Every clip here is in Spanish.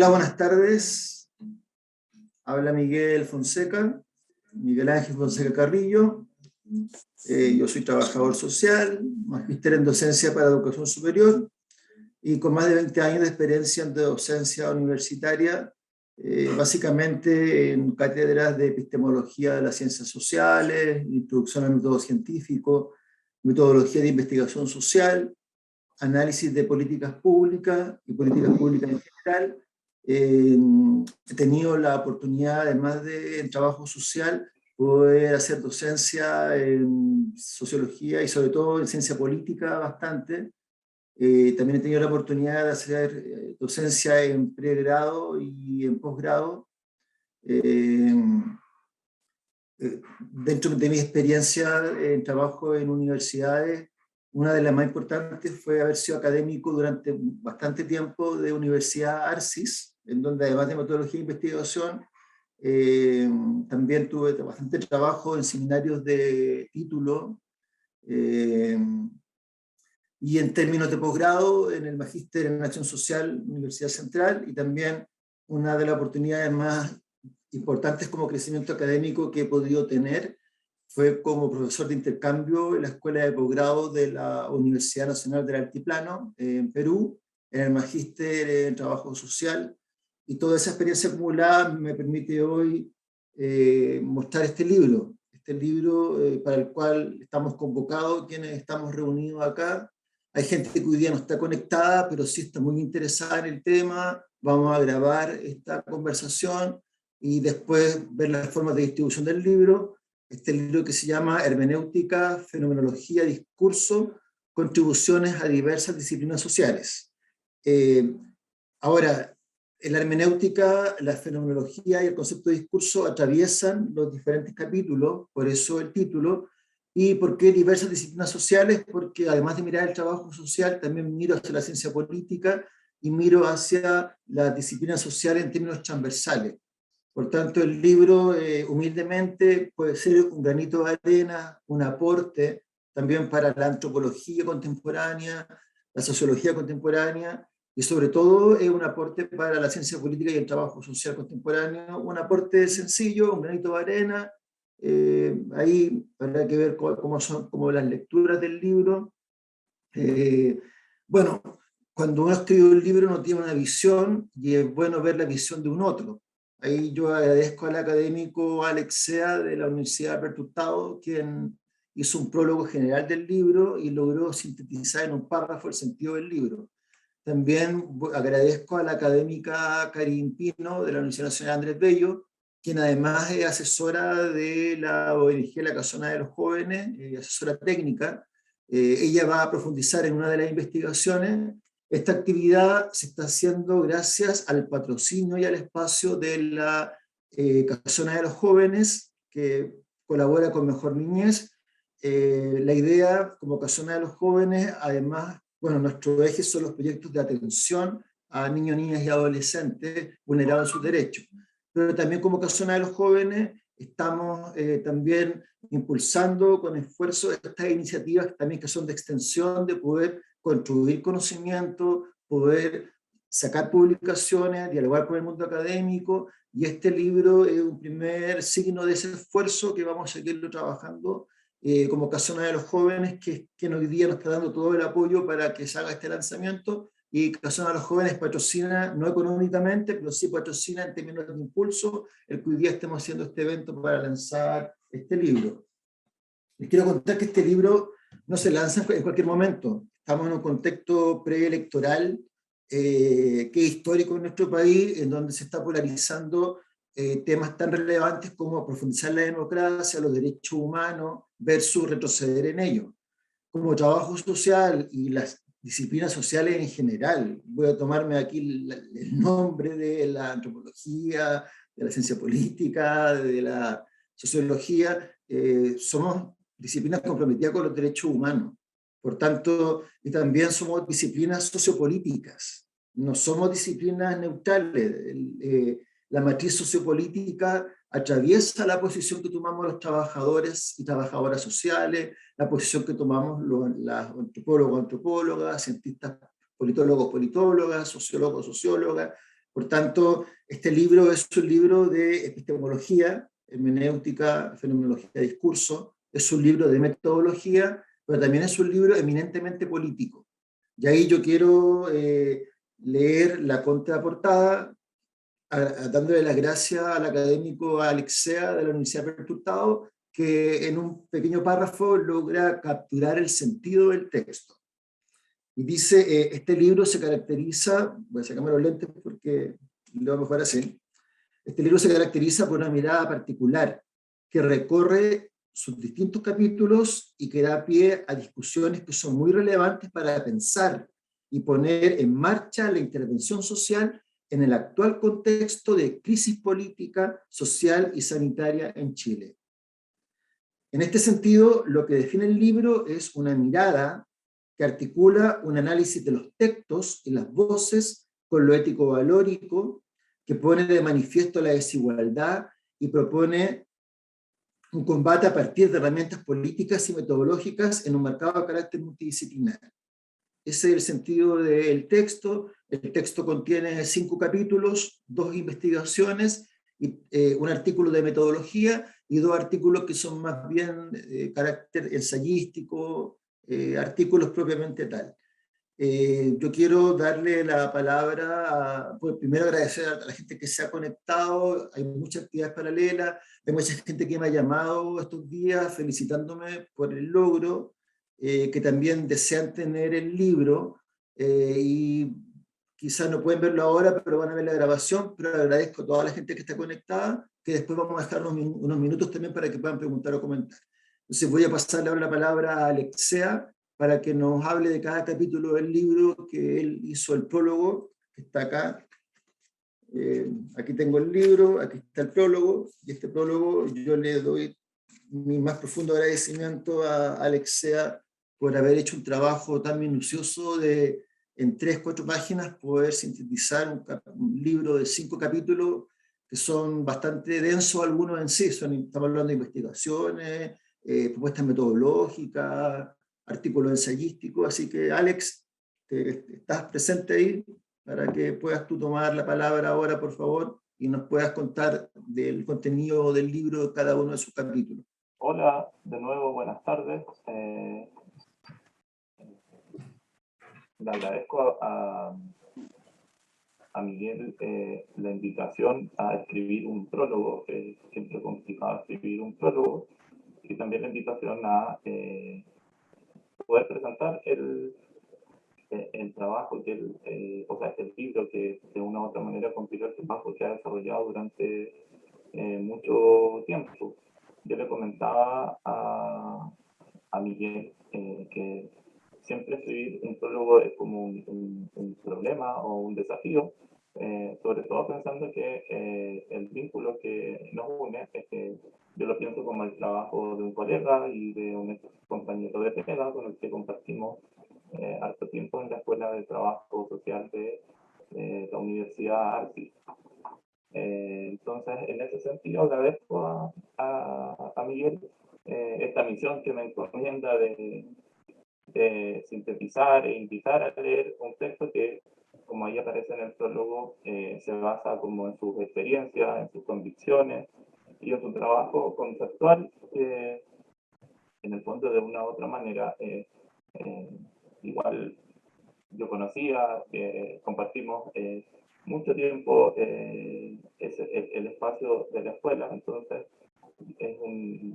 Hola, buenas tardes. Habla Miguel Fonseca, Miguel Ángel Fonseca Carrillo. Yo soy trabajador social, magíster en docencia para educación superior y con más de 20 años de experiencia en docencia universitaria, básicamente en cátedras de epistemología de las ciencias sociales, introducción al método científico, metodología de investigación social, análisis de políticas públicas y políticas públicas en general. He tenido la oportunidad, además de en trabajo social, poder hacer docencia en sociología y sobre todo en ciencia política bastante. También he tenido la oportunidad de hacer docencia en pregrado y en posgrado. Dentro de mi experiencia en trabajo en universidades, una de las más importantes fue haber sido académico durante bastante tiempo de Universidad Arcis, en donde además de metodología e investigación, también tuve bastante trabajo en seminarios de título, y en términos de posgrado en el Magíster en Acción Social, Universidad Central, y también una de las oportunidades más importantes como crecimiento académico que he podido tener fue como profesor de intercambio en la Escuela de Posgrado de la Universidad Nacional del Altiplano, en Perú, en el Magíster en Trabajo Social, y toda esa experiencia acumulada me permite hoy mostrar este libro para el cual estamos convocados, quienes estamos reunidos acá. Hay gente que hoy día no está conectada, pero sí está muy interesada en el tema. Vamos a grabar esta conversación y después ver las formas de distribución del libro. Este libro que se llama Hermenéutica, Fenomenología, Discurso, Contribuciones a diversas disciplinas sociales. Ahora, en la hermenéutica, la fenomenología y el concepto de discurso atraviesan los diferentes capítulos, por eso el título. ¿Y por qué diversas disciplinas sociales? Porque además de mirar el trabajo social, también miro hacia la ciencia política y miro hacia las disciplinas sociales en términos transversales. Por tanto, el libro, humildemente, puede ser un granito de arena, un aporte también para la antropología contemporánea, la sociología contemporánea, y sobre todo es un aporte para la ciencia política y el trabajo social contemporáneo, un aporte sencillo, un granito de arena. Ahí habrá que ver cómo son como las lecturas del libro. Bueno, cuando uno escribe un libro uno tiene una visión y es bueno ver la visión de un otro. Ahí yo agradezco al académico Alex Sea de la Universidad de Alberto Hurtado, quien hizo un prólogo general del libro y logró sintetizar en un párrafo el sentido del libro. También agradezco a la académica Karin Pino de la Universidad Nacional Andrés Bello, quien además es asesora de la ONG La Casona de los Jóvenes, asesora técnica. Ella va a profundizar en una de las investigaciones. Esta actividad se está haciendo gracias al patrocinio y al espacio de la Casona de los Jóvenes, que colabora con Mejor Niñez. La idea, como Casona de los Jóvenes, además, bueno, nuestro eje son los proyectos de atención a niños, niñas y adolescentes vulnerados en sus derechos. Pero también como Casona de los Jóvenes estamos también impulsando con esfuerzo estas iniciativas también que son de extensión, de poder construir conocimiento, poder sacar publicaciones, dialogar con el mundo académico, y este libro es un primer signo de ese esfuerzo que vamos a seguirlo trabajando como Casona de los Jóvenes, que hoy día nos está dando todo el apoyo para que se haga este lanzamiento, y Casona de los Jóvenes patrocina, no económicamente, pero sí patrocina en términos de impulso, el que hoy día estemos haciendo este evento para lanzar este libro. Les quiero contar que este libro no se lanza en cualquier momento. Estamos en un contexto preelectoral que es histórico en nuestro país, en donde se está polarizando temas tan relevantes como profundizar la democracia, los derechos humanos, versus retroceder en ellos. Como trabajo social y las disciplinas sociales en general, voy a tomarme aquí el nombre de la antropología, de la ciencia política, de la sociología, somos disciplinas comprometidas con los derechos humanos. Por tanto, y también somos disciplinas sociopolíticas, no somos disciplinas neutrales. La matriz sociopolítica atraviesa la posición que tomamos los trabajadores y trabajadoras sociales, la posición que tomamos las antropólogos, antropólogas, cientistas, politólogos, politólogas, sociólogos, sociólogas, Por tanto, este libro es un libro de epistemología, hermenéutica, fenomenología de discurso, es un libro de metodología, pero también es un libro eminentemente político. Y ahí yo quiero leer la contraportada, dándole las gracias al académico Alexea de la Universidad de Hurtado, que en un pequeño párrafo logra capturar el sentido del texto. Y dice, este libro se caracteriza, voy a sacarme los lentes porque lo mejor así, este libro se caracteriza por una mirada particular que recorre sus distintos capítulos y que da pie a discusiones que son muy relevantes para pensar y poner en marcha la intervención social en el actual contexto de crisis política, social y sanitaria en Chile. En este sentido, lo que define el libro es una mirada que articula un análisis de los textos y las voces con lo ético-valórico, que pone de manifiesto la desigualdad y propone un combate a partir de herramientas políticas y metodológicas en un marcado carácter multidisciplinar. Ese es el sentido del texto. El texto contiene 5 capítulos, 2 investigaciones, y, un artículo de metodología y 2 artículos que son más bien carácter ensayístico, artículos propiamente tal. Yo quiero darle la palabra, pues primero agradecer a la gente que se ha conectado, hay muchas actividades paralelas, hay mucha gente que me ha llamado estos días felicitándome por el logro, que también desean tener el libro, y quizás no pueden verlo ahora, pero van a ver la grabación, pero agradezco a toda la gente que está conectada, que después vamos a dejar unos minutos también para que puedan preguntar o comentar. Entonces voy a pasarle ahora la palabra a Alexea, para que nos hable de cada capítulo del libro, que él hizo el prólogo, que está acá. Aquí tengo el libro, aquí está el prólogo, y este prólogo yo le doy mi más profundo agradecimiento a Alexea por haber hecho un trabajo tan minucioso de, en 3, 4 páginas, poder sintetizar un libro de 5 capítulos que son bastante densos algunos en sí. Estamos hablando de investigaciones, propuestas metodológicas, artículos ensayísticos. Así que, Alex, estás presente ahí para que puedas tú tomar la palabra ahora, por favor, y nos puedas contar del contenido del libro de cada uno de sus capítulos. Hola, de nuevo, buenas tardes. Le agradezco a Miguel la invitación a escribir un prólogo, que es siempre complicado escribir un prólogo, y también la invitación a poder presentar el trabajo, o sea, el libro que de una u otra manera compila el trabajo que ha desarrollado durante mucho tiempo. Yo le comentaba a Miguel que siempre escribir un prólogo es como un problema o un desafío, sobre todo pensando que el vínculo que nos une es que yo lo pienso como el trabajo de un colega y de un compañero de pega con el que compartimos harto tiempo en la Escuela de Trabajo Social de la Universidad Arcis. Entonces, en ese sentido, agradezco a Miguel esta misión que me encomienda de sintetizar e invitar a leer un texto que, como ahí aparece en el prólogo, se basa como en sus experiencias, en sus convicciones y en su trabajo conceptual, que en el fondo de una u otra manera igual yo conocía, compartimos mucho tiempo el espacio de la escuela, entonces es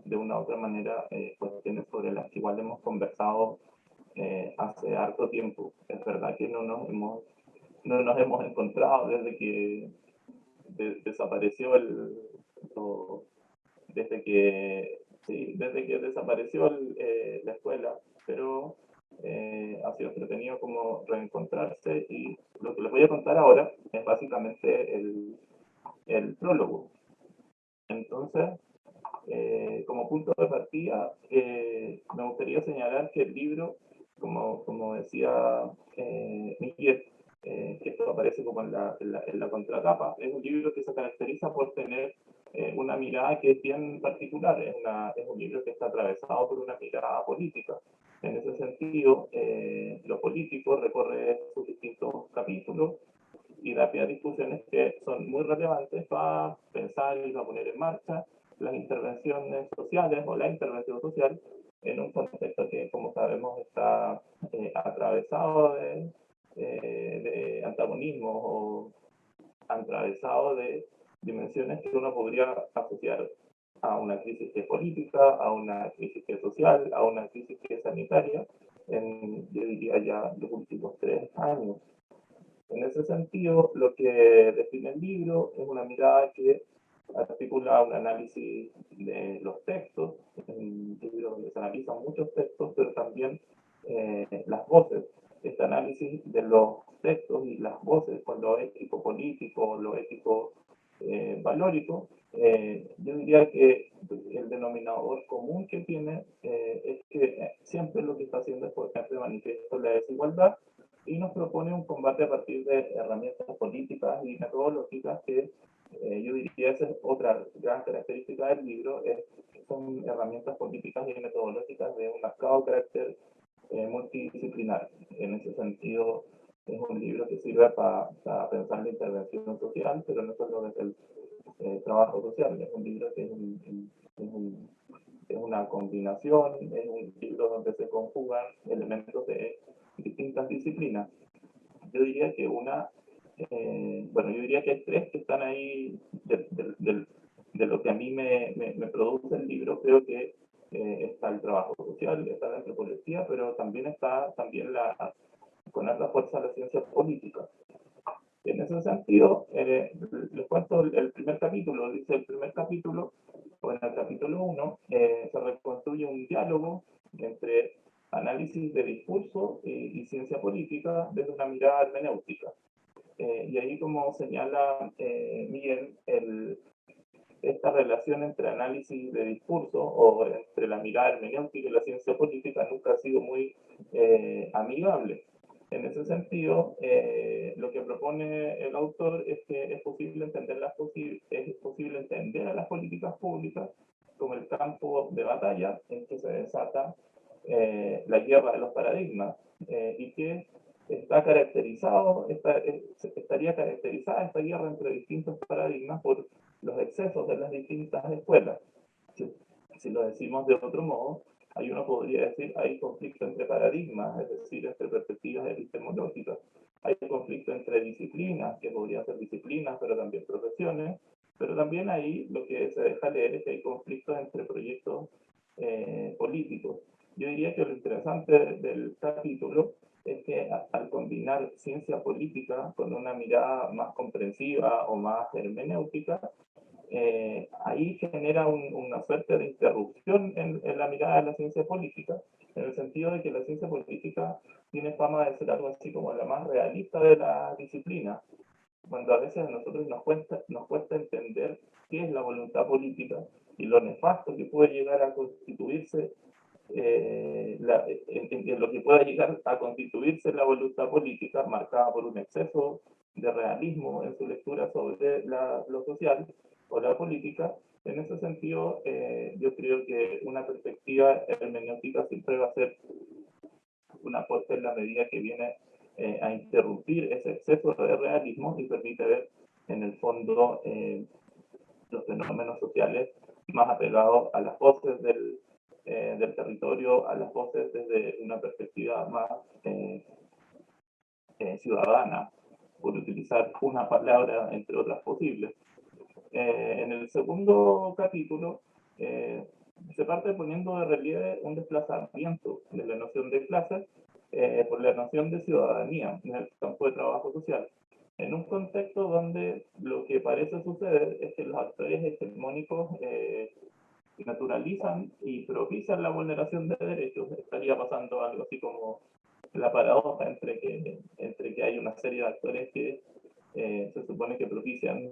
de una u otra manera cuestiones sobre las que igual hemos conversado hace harto tiempo. Es verdad que no nos hemos encontrado desde que desapareció desde que desapareció la escuela, pero ha sido entretenido como reencontrarse, y lo que les voy a contar ahora es básicamente el prólogo. Entonces, como punto de partida, me gustaría señalar que el libro, como decía Miguel, que esto aparece como en la contratapa, es un libro que se caracteriza por tener una mirada que es bien particular, es un libro que está atravesado por una mirada política. En ese sentido, lo político recorre sus distintos capítulos y da pie a discusiones que son muy relevantes para pensar y para poner en marcha las intervenciones sociales o la intervención social en un contexto que, como sabemos, está atravesado de antagonismos o atravesado de dimensiones que uno podría asociar a una crisis que es política, a una crisis que es social, a una crisis que es sanitaria, yo diría ya los últimos 3 años. En ese sentido, lo que define el libro es una mirada que articula un análisis de los textos, un libro donde se analizan muchos textos, pero también las voces. Este análisis de los textos y las voces con lo ético político, lo ético valórico, yo diría que el denominador común que tiene es que siempre lo que está haciendo es poner de manifiesto la desigualdad y nos propone un combate a partir de herramientas políticas y metodológicas que yo diría esa es otra gran característica del libro, son herramientas políticas y metodológicas de un marcado carácter multidisciplinar. En ese sentido, es un libro que sirve para pensar la intervención social, pero no solo desde el trabajo social, es un libro que es una combinación, es un libro donde se conjugan elementos de distintas disciplinas. Yo diría que bueno, yo diría que hay tres que están ahí de lo que a mí me produce el libro. Creo que está el trabajo social, está la antropología, pero también está con alta fuerza la ciencia política. En ese sentido, les cuento el primer capítulo. Dice el primer capítulo, o en el capítulo 1, se reconstruye un diálogo entre análisis de discurso y ciencia política desde una mirada hermenéutica. Y ahí, como señala Miguel, esta relación entre análisis de discurso o entre la mirada hermenéutica y la ciencia política nunca ha sido muy amigable. En ese sentido, lo que propone el autor es que es posible entender a las políticas públicas como el campo de batalla en que se desata la guerra de los paradigmas y que estaría caracterizada esta guerra entre distintos paradigmas por los excesos de las distintas escuelas. Si lo decimos de otro modo, ahí uno podría decir hay conflicto entre paradigmas, es decir, entre perspectivas epistemológicas. Hay conflicto entre disciplinas, que podrían ser disciplinas, pero también profesiones. Pero también ahí lo que se deja leer es que hay conflictos entre proyectos políticos. Yo diría que lo interesante del capítulo es que al combinar ciencia política con una mirada más comprensiva o más hermenéutica, ahí genera una suerte de interrupción en la mirada de la ciencia política, en el sentido de que la ciencia política tiene fama de ser algo así como la más realista de la disciplina, cuando a veces a nosotros nos cuesta entender qué es la voluntad política y lo nefasto que puede llegar a constituirse en lo que pueda llegar a constituirse la voluntad política marcada por un exceso de realismo en su lectura sobre lo social o la política. En ese sentido, yo creo que una perspectiva hermenéutica siempre va a ser un aporte en la medida que viene a interrumpir ese exceso de realismo y permite ver en el fondo los fenómenos sociales más apegados a las voces del territorio, a las voces desde una perspectiva más ciudadana, por utilizar una palabra entre otras posibles. En el segundo capítulo se parte poniendo de relieve un desplazamiento de la noción de clase por la noción de ciudadanía en el campo de trabajo social, en un contexto donde lo que parece suceder es que los actores hegemónicos naturalizan y propician la vulneración de derechos. Estaría pasando algo así como la paradoja entre que hay una serie de actores que se supone que propician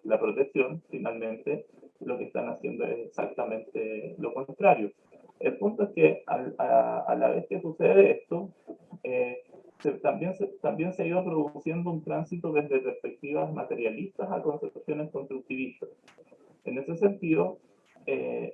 la protección. Finalmente lo que están haciendo es exactamente lo contrario. El punto es que a la vez que sucede esto, también se ha ido produciendo un tránsito desde perspectivas materialistas a concepciones constructivistas. En ese sentido,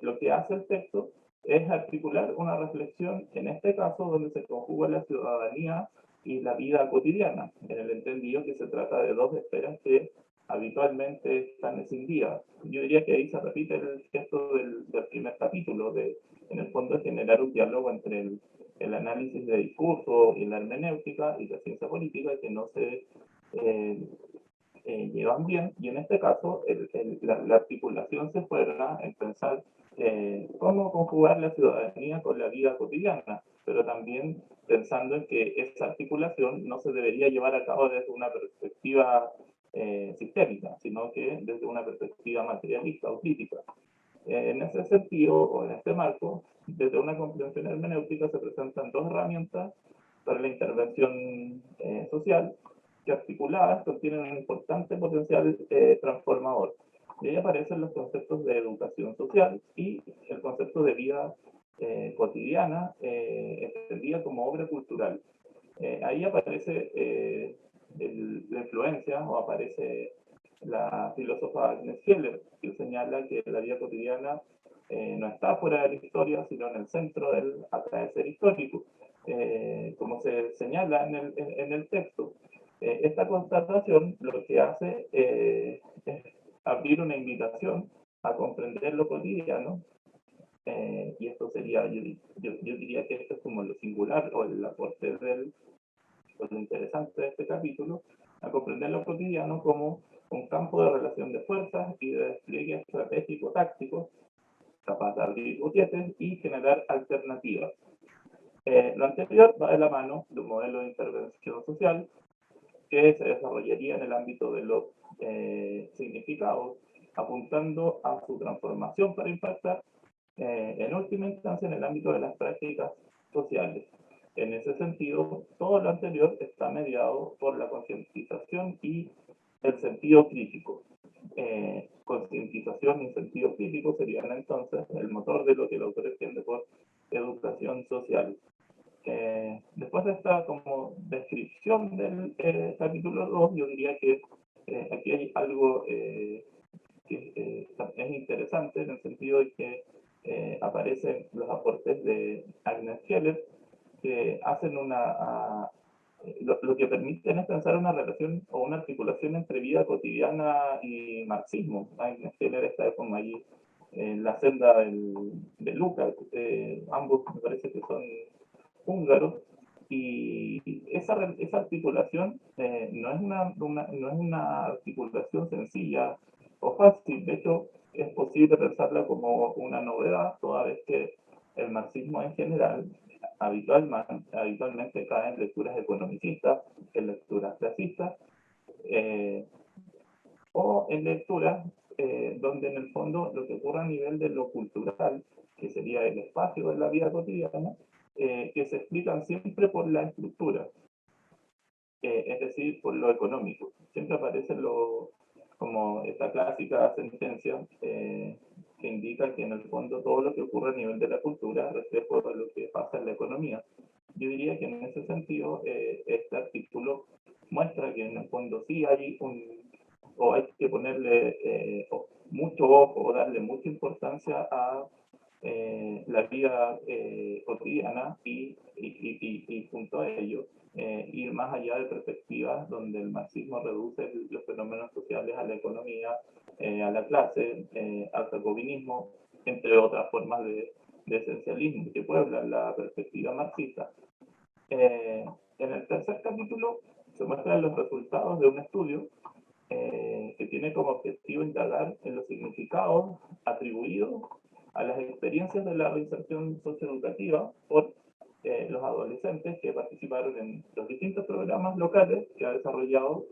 lo que hace el texto es articular una reflexión, en este caso, donde se conjuga la ciudadanía y la vida cotidiana, en el entendido que se trata de dos esferas que habitualmente están escindidas. Yo diría que ahí se repite el gesto del primer capítulo, de en el fondo generar un diálogo entre el análisis de discurso y la hermenéutica y la ciencia política que no se llevan bien, y en este caso la articulación se fuerza en pensar cómo conjugar la ciudadanía con la vida cotidiana, pero también pensando en que esa articulación no se debería llevar a cabo desde una perspectiva sistémica, sino que desde una perspectiva materialista o crítica. En ese sentido, o en este marco, desde una comprensión hermenéutica se presentan dos herramientas para la intervención social que articuladas contienen un importante potencial transformador. Y ahí aparecen los conceptos de educación social y el concepto de vida cotidiana, entendida como obra cultural. Ahí aparece la influencia o aparece la filósofa Agnes Heller, que señala que la vida cotidiana no está fuera de la historia, sino en el centro del acaecer histórico, como se señala en el texto. Esta constatación lo que hace es abrir una invitación a comprender lo cotidiano, y esto sería, yo diría que esto es como lo singular o el aporte lo interesante de este capítulo, a comprender lo cotidiano como un campo de relación de fuerzas y de despliegue estratégico táctico, capaz de abrir boquetes y generar alternativas. Lo anterior va de la mano de un modelo de intervención social que se desarrollaría en el ámbito de los significados, apuntando a su transformación para impactar en última instancia en el ámbito de las prácticas sociales. En ese sentido, todo lo anterior está mediado por la concientización y el sentido crítico. Concientización y sentido crítico serían entonces el motor de lo que el autor entiende por educación social. Después de esta como descripción del capítulo 2, yo diría que aquí hay algo que es interesante en el sentido de que aparecen los aportes de Agnes Heller, que hacen lo que permiten es pensar una relación o una articulación entre vida cotidiana y marxismo. Agnes Heller está como ahí en la senda de Lukács, ambos me parece que son húngaros, y esa articulación no es una articulación sencilla o fácil. De hecho, es posible pensarla como una novedad, toda vez que el marxismo en general habitualmente cae en lecturas economicistas, en lecturas clasistas, eh, o en lecturas donde en el fondo lo que ocurre a nivel de lo cultural, que sería el espacio de la vida cotidiana, que se explican siempre por la estructura, es decir, por lo económico. Siempre aparece como esta clásica sentencia que indica que en el fondo todo lo que ocurre a nivel de la cultura es reflejo de lo que pasa en la economía. Yo diría que en ese sentido este artículo muestra que en el fondo sí hay o hay que ponerle mucho ojo o darle mucha importancia a la vida cotidiana y junto a ello ir más allá de perspectivas donde el marxismo reduce los fenómenos sociales a la economía, a la clase, al jacobinismo, entre otras formas de esencialismo que pueblan la perspectiva marxista. En el tercer capítulo se muestran los resultados de un estudio que tiene como objetivo indagar en los significados atribuidos a las experiencias de la reinserción socioeducativa por los adolescentes que participaron en los distintos programas locales que ha desarrollado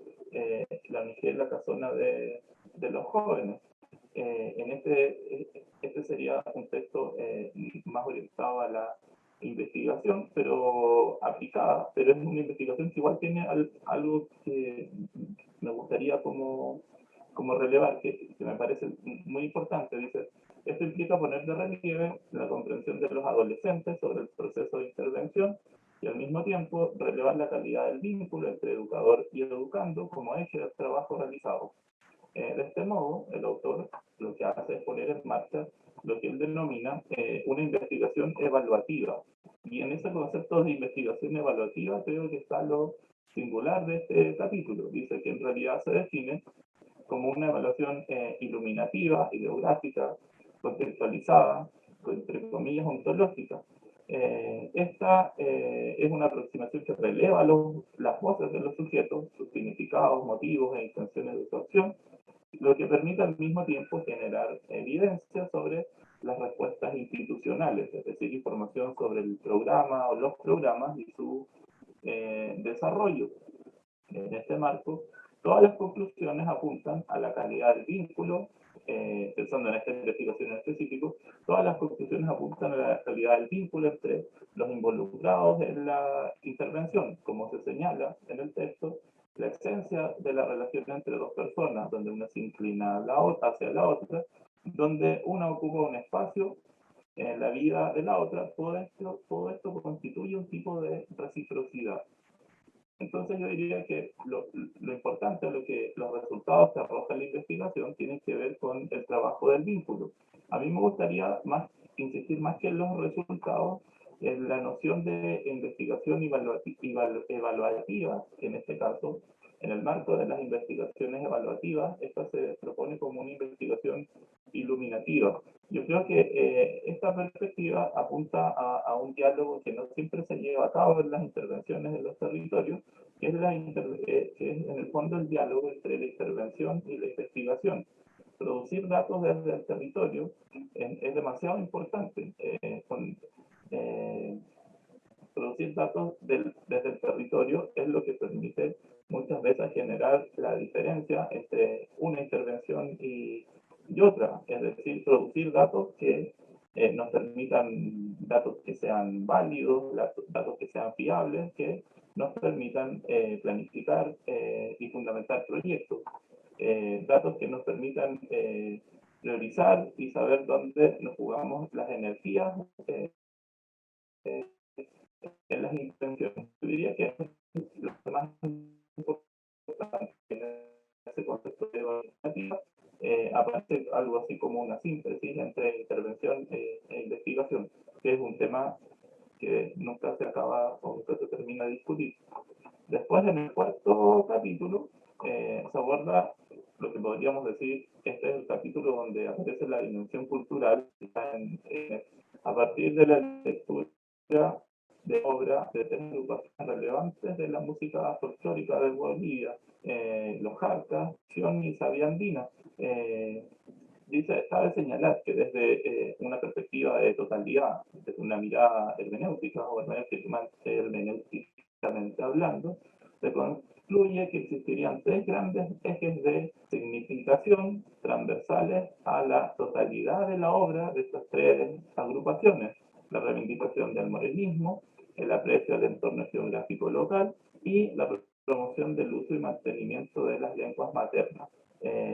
la UNIGEL, la Casona de los Jóvenes. Este sería un texto más orientado a la investigación, pero aplicada, pero es una investigación que igual tiene algo que me gustaría como relevar, que me parece muy importante. Dice, esto implica poner de relieve la comprensión de los adolescentes sobre el proceso de intervención y al mismo tiempo relevar la calidad del vínculo entre educador y educando como eje del trabajo realizado. De este modo, el autor lo que hace es poner en marcha lo que él denomina una investigación evaluativa Y en ese concepto de investigación evaluativa creo que está lo singular de este capítulo. Dice que en realidad se define como una evaluación iluminativa, ideográfica, contextualizada, entre comillas, ontológica. Esta es una aproximación que releva las voces de los sujetos, sus significados, motivos e intenciones de su acción, lo que permite al mismo tiempo generar evidencia sobre las respuestas institucionales, es decir, información sobre el programa o los programas y su desarrollo. En este marco, todas las conclusiones apuntan a la calidad del vínculo, pensando en esta investigación en específico, todas las conclusiones apuntan a la calidad del vínculo entre los involucrados en la intervención, como se señala en el texto, la esencia de la relación entre dos personas, donde una se inclina hacia la otra, donde una ocupa un espacio en la vida de la otra, todo esto constituye un tipo de reciprocidad. Entonces yo diría que lo importante, los resultados que arroja la investigación tienen que ver con el trabajo del vínculo. A mí me gustaría insistir más que en los resultados, en la noción de investigación evaluativa, en este caso, en el marco de las investigaciones evaluativas, esta se propone como una investigación iluminativa. Yo creo que esta perspectiva apunta a un diálogo que no siempre se lleva a cabo en las intervenciones en los territorios, que es en el fondo el diálogo entre la intervención y la investigación. Producir datos desde el territorio es demasiado importante. Producir datos desde el territorio es lo que permite muchas veces generar la diferencia entre una intervención y otra, es decir, producir datos que nos permitan, datos que sean válidos, datos que sean fiables, que nos permitan planificar y fundamentar proyectos, datos que nos permitan priorizar y saber dónde nos jugamos las energías en las intenciones. Yo diría que lo más importante en ese concepto de evaluativa aparece algo así como una síntesis entre intervención e investigación, que es un tema que nunca se acaba o nunca se termina de discutir. Después, en el cuarto capítulo, se aborda lo que podríamos decir, este es el capítulo donde aparece la dimensión cultural a partir de la lectura de obras de tres agrupaciones relevantes de la música folclórica de Bolivia, los Jarcas, Sion y Sabia Andina. Cabe señalar que desde una perspectiva de totalidad, desde una mirada hermenéutica o hermenéuticamente hablando, se concluye que existirían tres grandes ejes de significación transversales a la totalidad de la obra de estas tres agrupaciones: la reivindicación del morenismo, el aprecio del entorno geográfico local y la promoción del uso y mantenimiento de las lenguas maternas.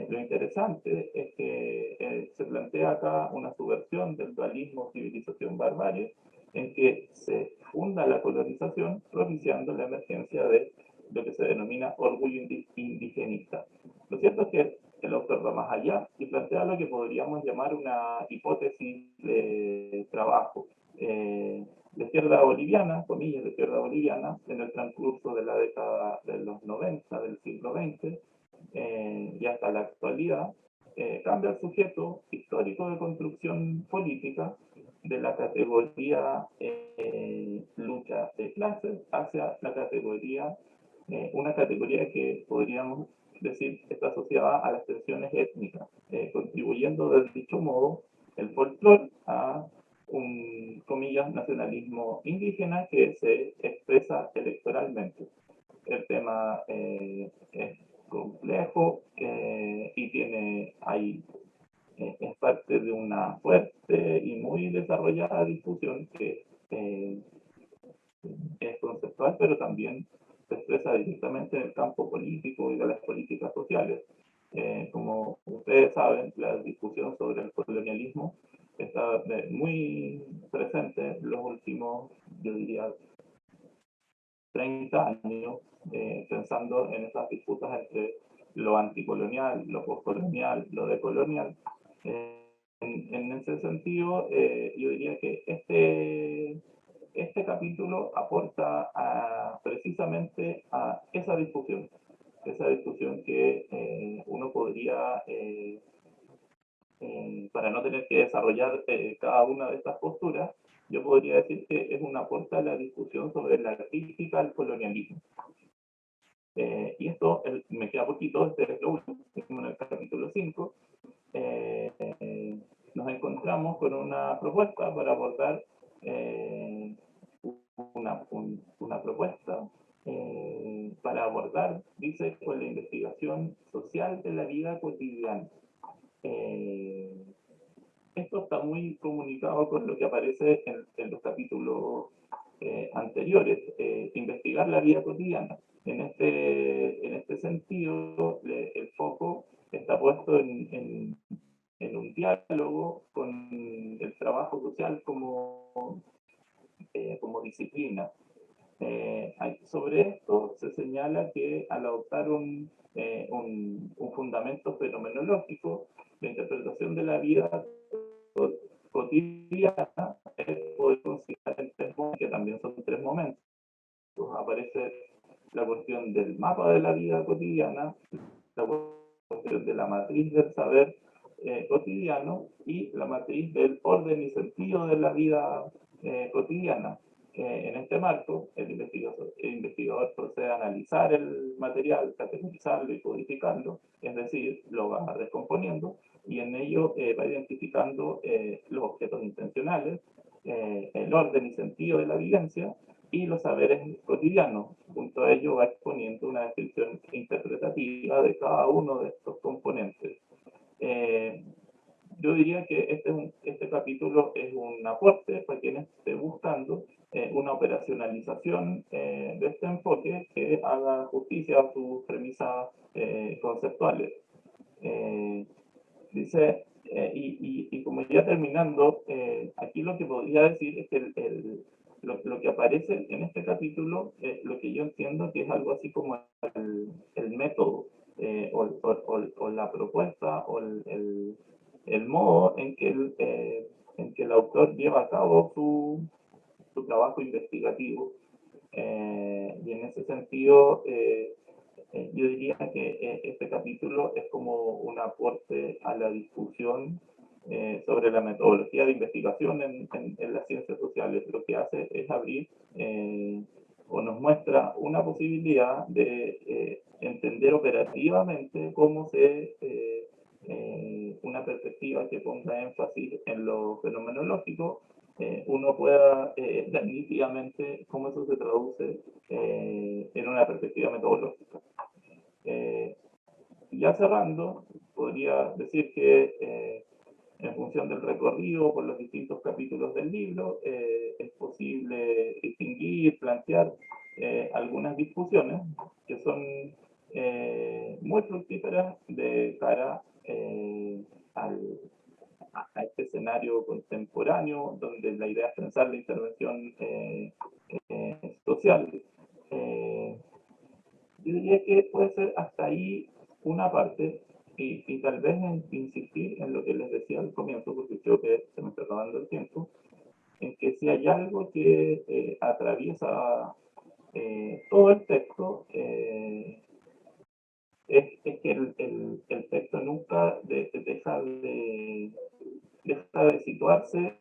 Lo interesante es que se plantea acá una subversión del dualismo civilización-barbarie, en que se funda la colonización propiciando la emergencia de lo que se denomina orgullo indigenista. Lo cierto es que el autor va más allá y plantea lo que podríamos llamar una hipótesis de trabajo. La izquierda boliviana, comillas, la izquierda boliviana, en el transcurso de la década de los 90 del siglo XX y hasta la actualidad, cambia el sujeto histórico de construcción política de la categoría lucha de clases hacia la categoría, una categoría que podríamos decir está asociada a las tensiones étnicas, contribuyendo de dicho modo el folclore a un, comillas, nacionalismo indígena que se expresa electoralmente. El tema es complejo y es parte de una fuerte y muy desarrollada discusión que es conceptual, pero también se expresa directamente en el campo político y de las políticas sociales. Como ustedes saben, la discusión sobre el colonialismo está muy presente en los últimos, yo diría, 30 años, pensando en esas disputas entre lo anticolonial, lo postcolonial, lo decolonial. En ese sentido, yo diría que este capítulo aporta precisamente a esa discusión que uno podría, para no tener que desarrollar cada una de estas posturas, yo podría decir que es un aporte a la discusión sobre la crítica al colonialismo. Y esto me queda poquito, este es lo último, en el capítulo 5, nos encontramos con una propuesta para abordar una propuesta para abordar, dice, con la investigación social de la vida cotidiana. Esto está muy comunicado con lo que aparece en los capítulos anteriores, investigar la vida cotidiana. En este sentido, el foco está puesto en un diálogo con el trabajo social como disciplina. Sobre esto se señala que al adoptar un fundamento fenomenológico, la interpretación de la vida cotidiana puede considerar en tres momentos, que también son tres momentos. Aparece la cuestión del mapa de la vida cotidiana, la cuestión de la matriz del saber cotidiano y la matriz del orden y sentido de la vida cotidiana. En este marco, el investigador procede a analizar el material, categorizarlo y codificarlo, es decir, lo va descomponiendo y en ello va identificando los objetos intencionales, el orden y sentido de la vivencia y los saberes cotidianos. Junto a ello va exponiendo una descripción interpretativa de cada uno de estos componentes. Yo diría que este capítulo es un aporte para quien esté buscando una operacionalización de este enfoque que haga justicia a sus premisas conceptuales. Dice, y como ya terminando, aquí lo que podría decir es que lo que aparece en este capítulo, lo que yo entiendo que es algo así como el método, o la propuesta, o el modo en que el autor lleva a cabo su trabajo investigativo. Y en ese sentido, yo diría que este capítulo es como un aporte a la discusión sobre la metodología de investigación en las ciencias sociales. Lo que hace es abrir o nos muestra una posibilidad de entender operativamente cómo una perspectiva que ponga énfasis en lo fenomenológico, uno pueda ver nítidamente cómo eso se traduce en una perspectiva metodológica. Ya cerrando, podría decir que en función del recorrido por los distintos capítulos del libro, es posible distinguir, plantear algunas discusiones que son muy fructíferas de cara a este escenario contemporáneo, donde la idea es pensar la intervención social. Yo diría que puede ser hasta ahí una parte, y tal vez insistir en lo que les decía al comienzo, porque creo que se me está acabando el tiempo, en que si hay algo que atraviesa todo el texto, es que el texto nunca deja de situarse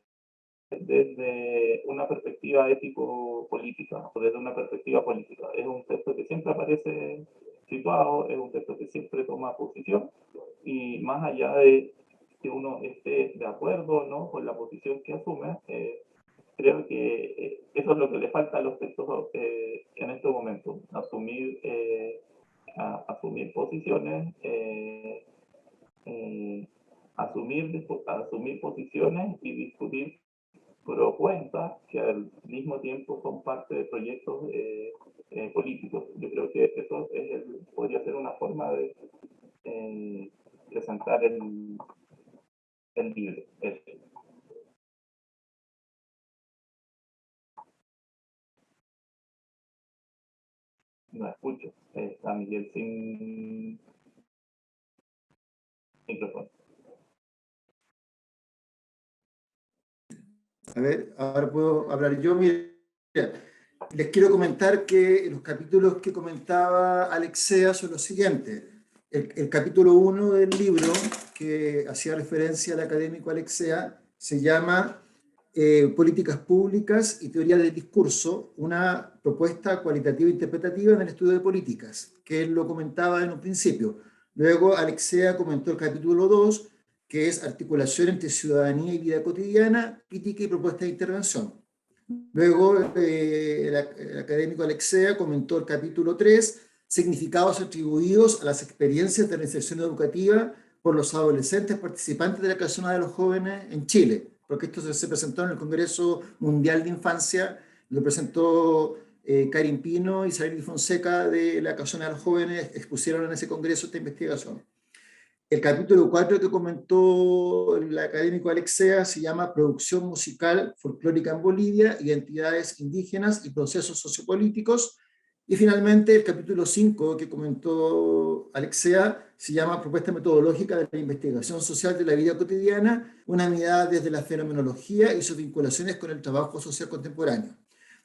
desde una perspectiva ético-política o desde una perspectiva política. Es un texto que siempre aparece situado, es un texto que siempre toma posición y más allá de que uno esté de acuerdo, ¿no?, con la posición que asume, creo que eso es lo que le falta a los textos en este momento, asumir posiciones, asumir posiciones y discutir propuestas que al mismo tiempo son parte de proyectos políticos. Yo creo que eso podría ser una forma de presentar el libro. No escucho. Está Miguel sin micrófono. A ver, ahora puedo hablar yo. Mire, les quiero comentar que los capítulos que comentaba Alexea son los siguientes. El capítulo 1 del libro, que hacía referencia al académico Alexea, se llama Políticas Públicas y Teoría del Discurso, una propuesta cualitativa e interpretativa en el estudio de políticas, que él lo comentaba en un principio. Luego Alexea comentó el capítulo 2, que es Articulación entre ciudadanía y vida cotidiana, crítica y propuesta de intervención. Luego el académico Alexea comentó el capítulo 3, significados atribuidos a las experiencias de la inserción educativa por los adolescentes participantes de la Casona de los Jóvenes en Chile, porque esto se presentó en el Congreso Mundial de Infancia, lo presentó Karin Pino y Sarili Fonseca de la Casona de los Jóvenes, expusieron en ese congreso esta investigación. El capítulo 4 que comentó el académico Alexea se llama Producción musical folclórica en Bolivia, identidades indígenas y procesos sociopolíticos. Y finalmente el capítulo 5 que comentó Alexea se llama Propuesta metodológica de la investigación social de la vida cotidiana, una mirada desde la fenomenología y sus vinculaciones con el trabajo social contemporáneo.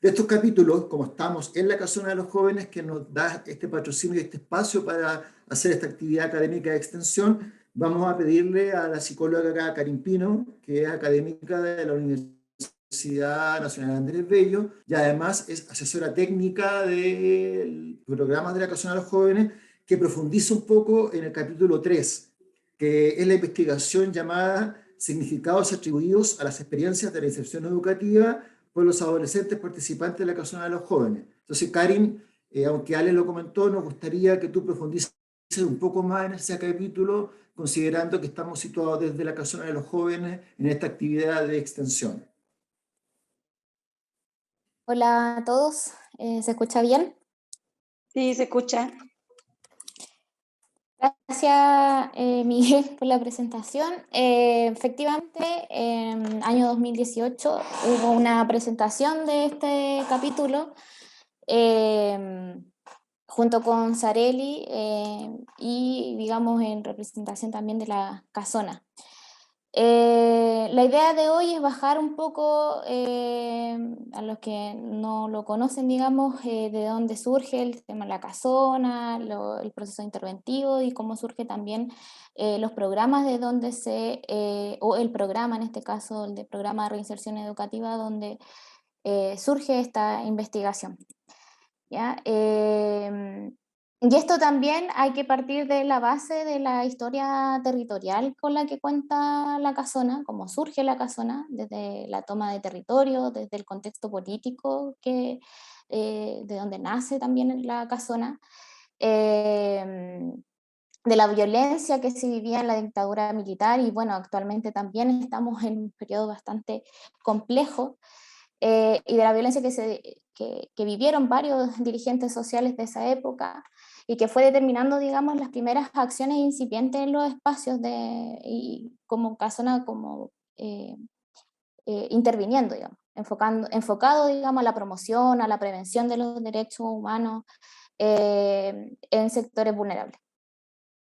De estos capítulos, como estamos en la Casona de los Jóvenes, que nos da este patrocinio y este espacio para hacer esta actividad académica de extensión, vamos a pedirle a la psicóloga Karin Pino, que es académica de la Universidad Nacional Andrés Bello, y además es asesora técnica del programa de la Casona de los Jóvenes, que profundiza un poco en el capítulo 3, que es la investigación llamada Significados atribuidos a las experiencias de la inserción educativa por los adolescentes participantes de la Casona de los Jóvenes. Entonces, Karin, aunque Ale lo comentó, nos gustaría que tú profundices un poco más en ese capítulo, considerando que estamos situados desde la Casona de los Jóvenes en esta actividad de extensión. Hola a todos, ¿se escucha bien? Sí, se escucha. Gracias, Miguel, por la presentación. Efectivamente, en el año 2018 hubo una presentación de este capítulo junto con Sareli y, digamos, en representación también de la Casona. La idea de hoy es bajar un poco a los que no lo conocen, digamos, de dónde surge el tema de la Casona, el proceso interventivo y cómo surge también los programas de donde o el programa, en este caso, el de programa de reinserción educativa, donde surge esta investigación. ¿Ya? Y esto también hay que partir de la base de la historia territorial con la que cuenta la Casona, cómo surge la Casona, desde la toma de territorio, desde el contexto político de donde nace también la Casona, de la violencia que se vivía en la dictadura militar y bueno, actualmente también estamos en un periodo bastante complejo y de la violencia que vivieron varios dirigentes sociales de esa época y que fue determinando, digamos, las primeras acciones incipientes en los espacios y como Casona como interviniendo, digamos, enfocado, digamos, a la promoción, a la prevención de los derechos humanos en sectores vulnerables.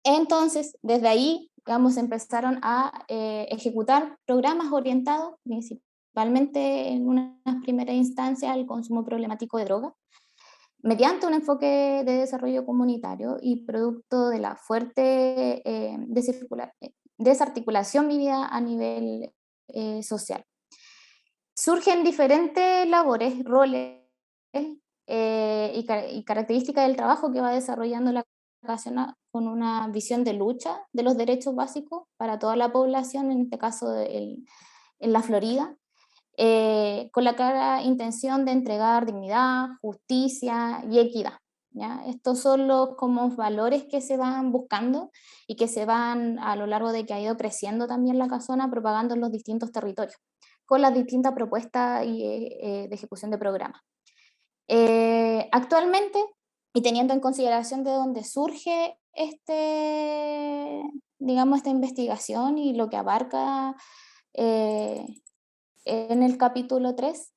Entonces, desde ahí, digamos, empezaron a ejecutar programas orientados principalmente en una primera instancia al consumo problemático de drogas, mediante un enfoque de desarrollo comunitario y producto de la fuerte desarticulación vivida a nivel social. Surgen diferentes labores, roles y características del trabajo que va desarrollando la Casona con una visión de lucha de los derechos básicos para toda la población, en este caso en la Florida, con la clara intención de entregar dignidad, justicia y equidad. ¿Ya? Estos son los como valores que se van buscando y que se van a lo largo de que ha ido creciendo también la Casona, propagando en los distintos territorios, con las distintas propuestas de ejecución de programas. Actualmente, y teniendo en consideración de dónde surge digamos, esta investigación y lo que abarca en el capítulo 3,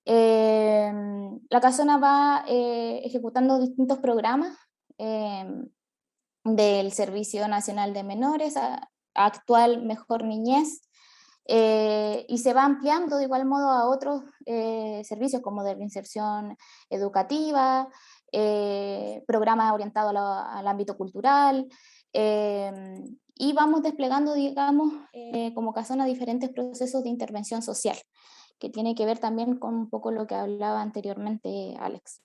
la Casona va ejecutando distintos programas del Servicio Nacional de Menores, actual Mejor Niñez, y se va ampliando de igual modo a otros servicios como de reinserción educativa, programas orientados al ámbito cultural, y vamos desplegando, digamos, como Casona diferentes procesos de intervención social, que tiene que ver también con un poco lo que hablaba anteriormente Alex.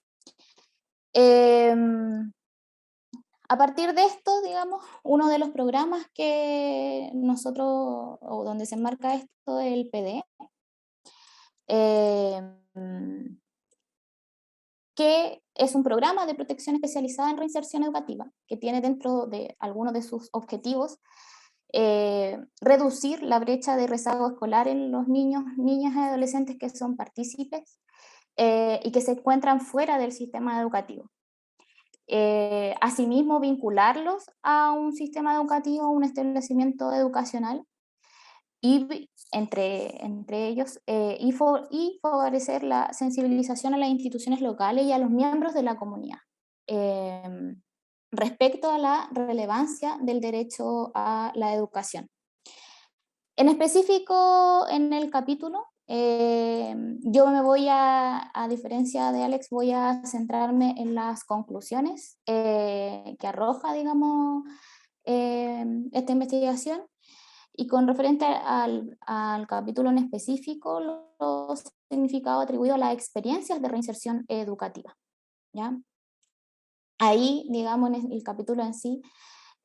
A partir de esto, digamos, uno de los programas que nosotros, o donde se enmarca esto, es el PD, que es un programa de protección especializada en reinserción educativa, que tiene dentro de algunos de sus objetivos reducir la brecha de rezago escolar en los niños, niñas y adolescentes que son partícipes y que se encuentran fuera del sistema educativo. Asimismo, vincularlos a un sistema educativo, a un establecimiento educacional, y entre ellos, y favorecer la sensibilización a las instituciones locales y a los miembros de la comunidad respecto a la relevancia del derecho a la educación. En específico, en el capítulo, yo me voy a diferencia de Alex, voy a centrarme en las conclusiones que arroja, digamos, esta investigación, y con referente al capítulo en específico, los significados atribuidos a las experiencias de reinserción educativa, ¿ya? Ahí, digamos, en el capítulo en sí,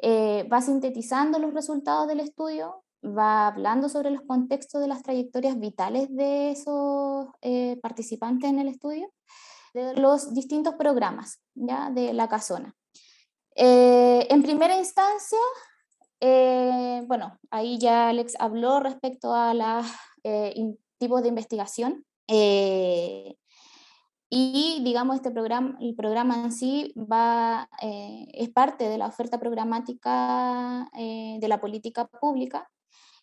va sintetizando los resultados del estudio, va hablando sobre los contextos de las trayectorias vitales de esos participantes en el estudio, de los distintos programas, ¿ya?, de la Casona. En primera instancia, bueno, ahí ya Alex habló respecto a los tipos de investigación, y digamos el programa en sí es parte de la oferta programática de la política pública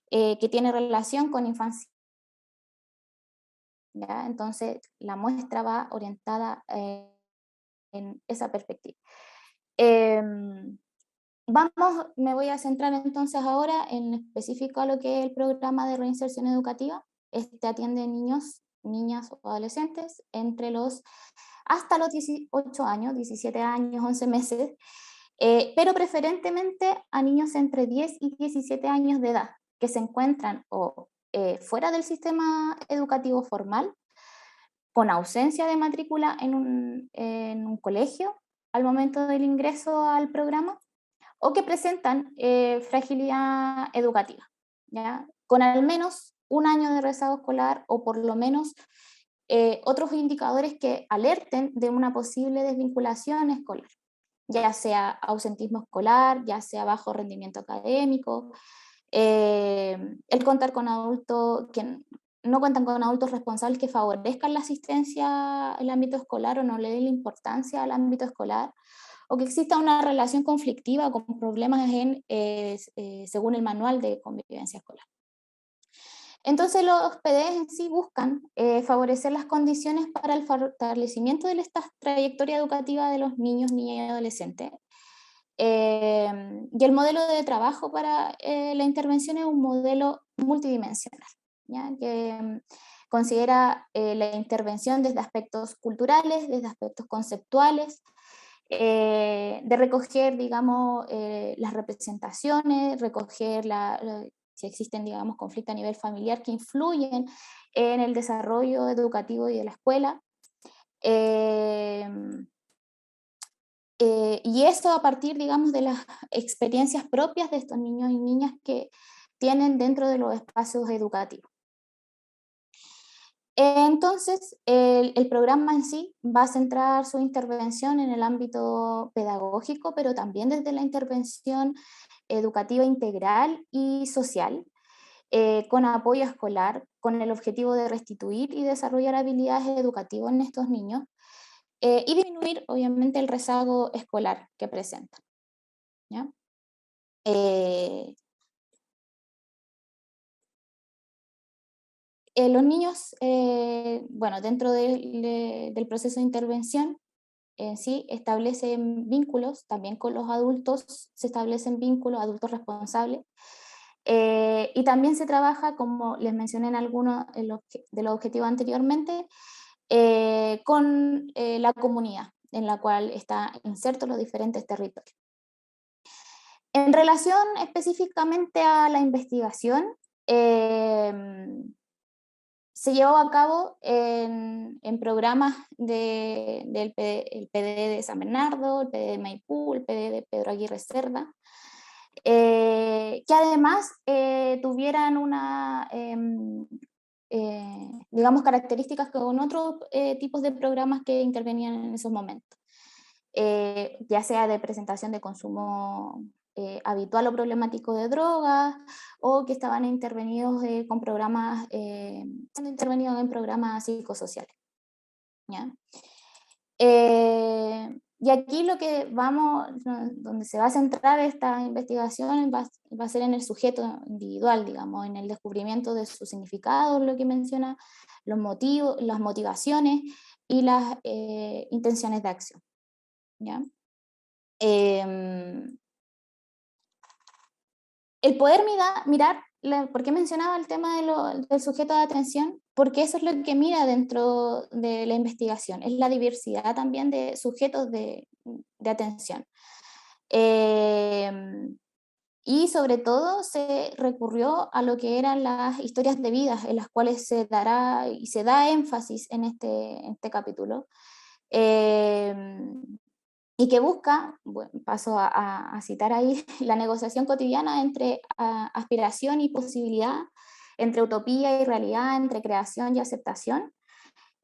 que tiene relación con infancia, ¿ya? Entonces la muestra va orientada en esa perspectiva. Me voy a centrar entonces ahora en específico a lo que es el programa de reinserción educativa. Este atiende niños, niñas o adolescentes hasta los 18 años, 17 años, 11 meses, pero preferentemente a niños entre 10 y 17 años de edad, que se encuentran fuera del sistema educativo formal, con ausencia de matrícula en un colegio al momento del ingreso al programa, o que presentan fragilidad educativa, ¿ya?, con al menos un año de rezago escolar o por lo menos otros indicadores que alerten de una posible desvinculación escolar, ya sea ausentismo escolar, ya sea bajo rendimiento académico, el contar con adultos que no cuentan con adultos responsables que favorezcan la asistencia en el ámbito escolar o no le den la importancia al ámbito escolar, o que exista una relación conflictiva con problemas según el manual de convivencia escolar. Entonces los PDs en sí buscan favorecer las condiciones para el fortalecimiento de esta trayectoria educativa de los niños, niñas y adolescentes. Y el modelo de trabajo para la intervención es un modelo multidimensional, ¿ya?, que considera la intervención desde aspectos culturales, desde aspectos conceptuales, de recoger, digamos, las representaciones, recoger si existen, digamos, conflictos a nivel familiar que influyen en el desarrollo educativo y de la escuela. Y eso a partir, digamos, de las experiencias propias de estos niños y niñas que tienen dentro de los espacios educativos. Entonces, el programa en sí va a centrar su intervención en el ámbito pedagógico, pero también desde la intervención educativa integral y social, con apoyo escolar, con el objetivo de restituir y desarrollar habilidades educativas en estos niños, y disminuir, obviamente, el rezago escolar que presentan, ¿ya? Los niños, bueno, dentro del proceso de intervención en sí, establecen vínculos, también con los adultos se establecen vínculos, adultos responsables, Y también se trabaja, como les mencioné en algunos de los objetivos anteriormente, con la comunidad en la cual están insertos los diferentes territorios. En relación específicamente a la investigación, se llevó a cabo en programas del el PD de San Bernardo, el PD de Maipú, el PD de Pedro Aguirre Cerda, que además tuvieran una, digamos, características con otros tipos de programas que intervenían en esos momentos, ya sea de presentación de consumo habitual o problemático de drogas, o que estaban intervenidos con programas, siendo intervenidos en programas psicosociales. ¿Ya? Y aquí lo que donde se va a centrar esta investigación va a ser en el sujeto individual, digamos, en el descubrimiento de su significado, lo que menciona, los motivos, las motivaciones y las intenciones de acción. ¿Ya? El poder mirar, ¿por qué mencionaba el tema del sujeto de atención? Porque eso es lo que mira dentro de la investigación, es la diversidad también de sujetos de atención. Y sobre todo se recurrió a lo que eran las historias de vida, en las cuales se dará y se da énfasis en este capítulo. Y que busca, bueno, paso a citar ahí, la negociación cotidiana entre aspiración y posibilidad, entre utopía y realidad, entre creación y aceptación.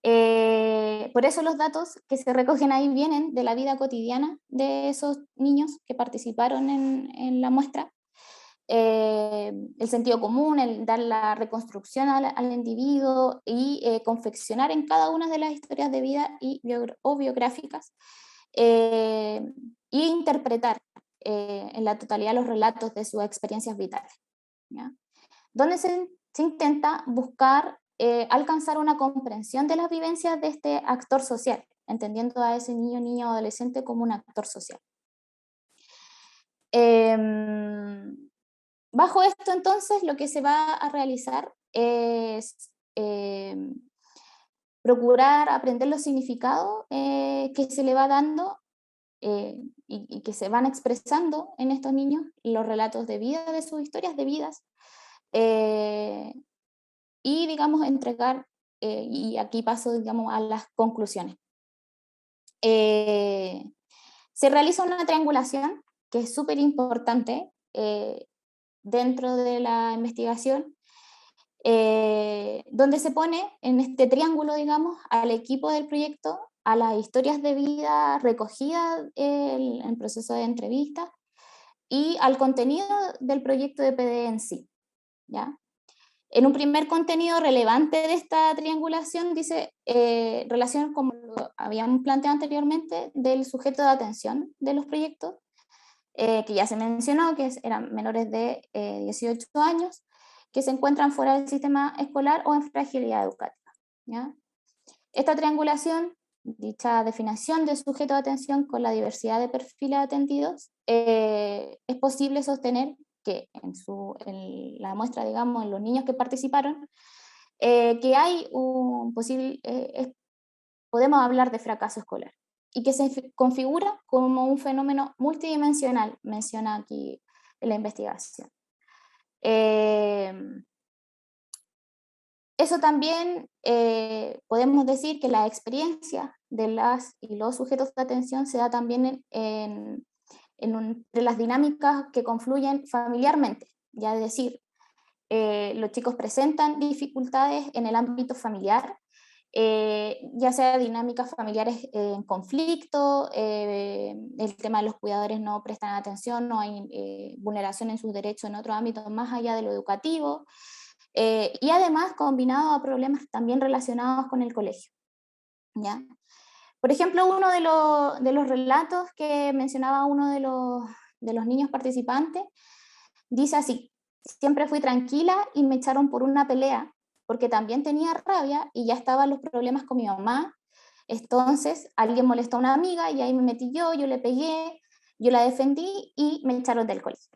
Por eso los datos que se recogen ahí vienen de la vida cotidiana de esos niños que participaron en la muestra. El sentido común, el dar la reconstrucción al individuo y confeccionar en cada una de las historias de vida o biográficas, e interpretar en la totalidad los relatos de sus experiencias vitales, ¿ya? Donde se intenta buscar alcanzar una comprensión de las vivencias de este actor social, entendiendo a ese niño, niña o adolescente como un actor social. Bajo esto, entonces, lo que se va a realizar es procurar aprender los significados que se le va dando y que se van expresando en estos niños, los relatos de vida, de sus historias de vidas, y, digamos, entregar, y aquí paso, digamos, a las conclusiones. Se realiza una triangulación que es súper importante dentro de la investigación, donde se pone en este triángulo, digamos, al equipo del proyecto, a las historias de vida recogidas en el proceso de entrevista y al contenido del proyecto de PD en sí, ¿ya? En un primer contenido relevante de esta triangulación dice relación, como lo habíamos planteado anteriormente, del sujeto de atención de los proyectos, que ya se mencionó, que eran menores de 18 años, que se encuentran fuera del sistema escolar o en fragilidad educativa, ¿ya? Esta triangulación, dicha definición de sujeto de atención con la diversidad de perfiles atendidos, es posible sostener que en la muestra, digamos, en los niños que participaron, que hay un posible, podemos hablar de fracaso escolar, y que se configura como un fenómeno multidimensional, menciona aquí en la investigación. Eso también podemos decir que la experiencia de las y los sujetos de atención se da también entre las dinámicas que confluyen familiarmente, ya es decir, los chicos presentan dificultades en el ámbito familiar, ya sea dinámicas familiares en conflicto, el tema de los cuidadores no prestan atención, no hay vulneración en sus derechos en otro ámbito más allá de lo educativo, y además combinado a problemas también relacionados con el colegio, ¿ya? Por ejemplo, uno de los relatos que mencionaba uno de los niños participantes dice así: siempre fui tranquila y me echaron por una pelea, porque también tenía rabia y ya estaban los problemas con mi mamá. Entonces alguien molestó a una amiga y ahí me metí yo le pegué, yo la defendí y me echaron del colegio.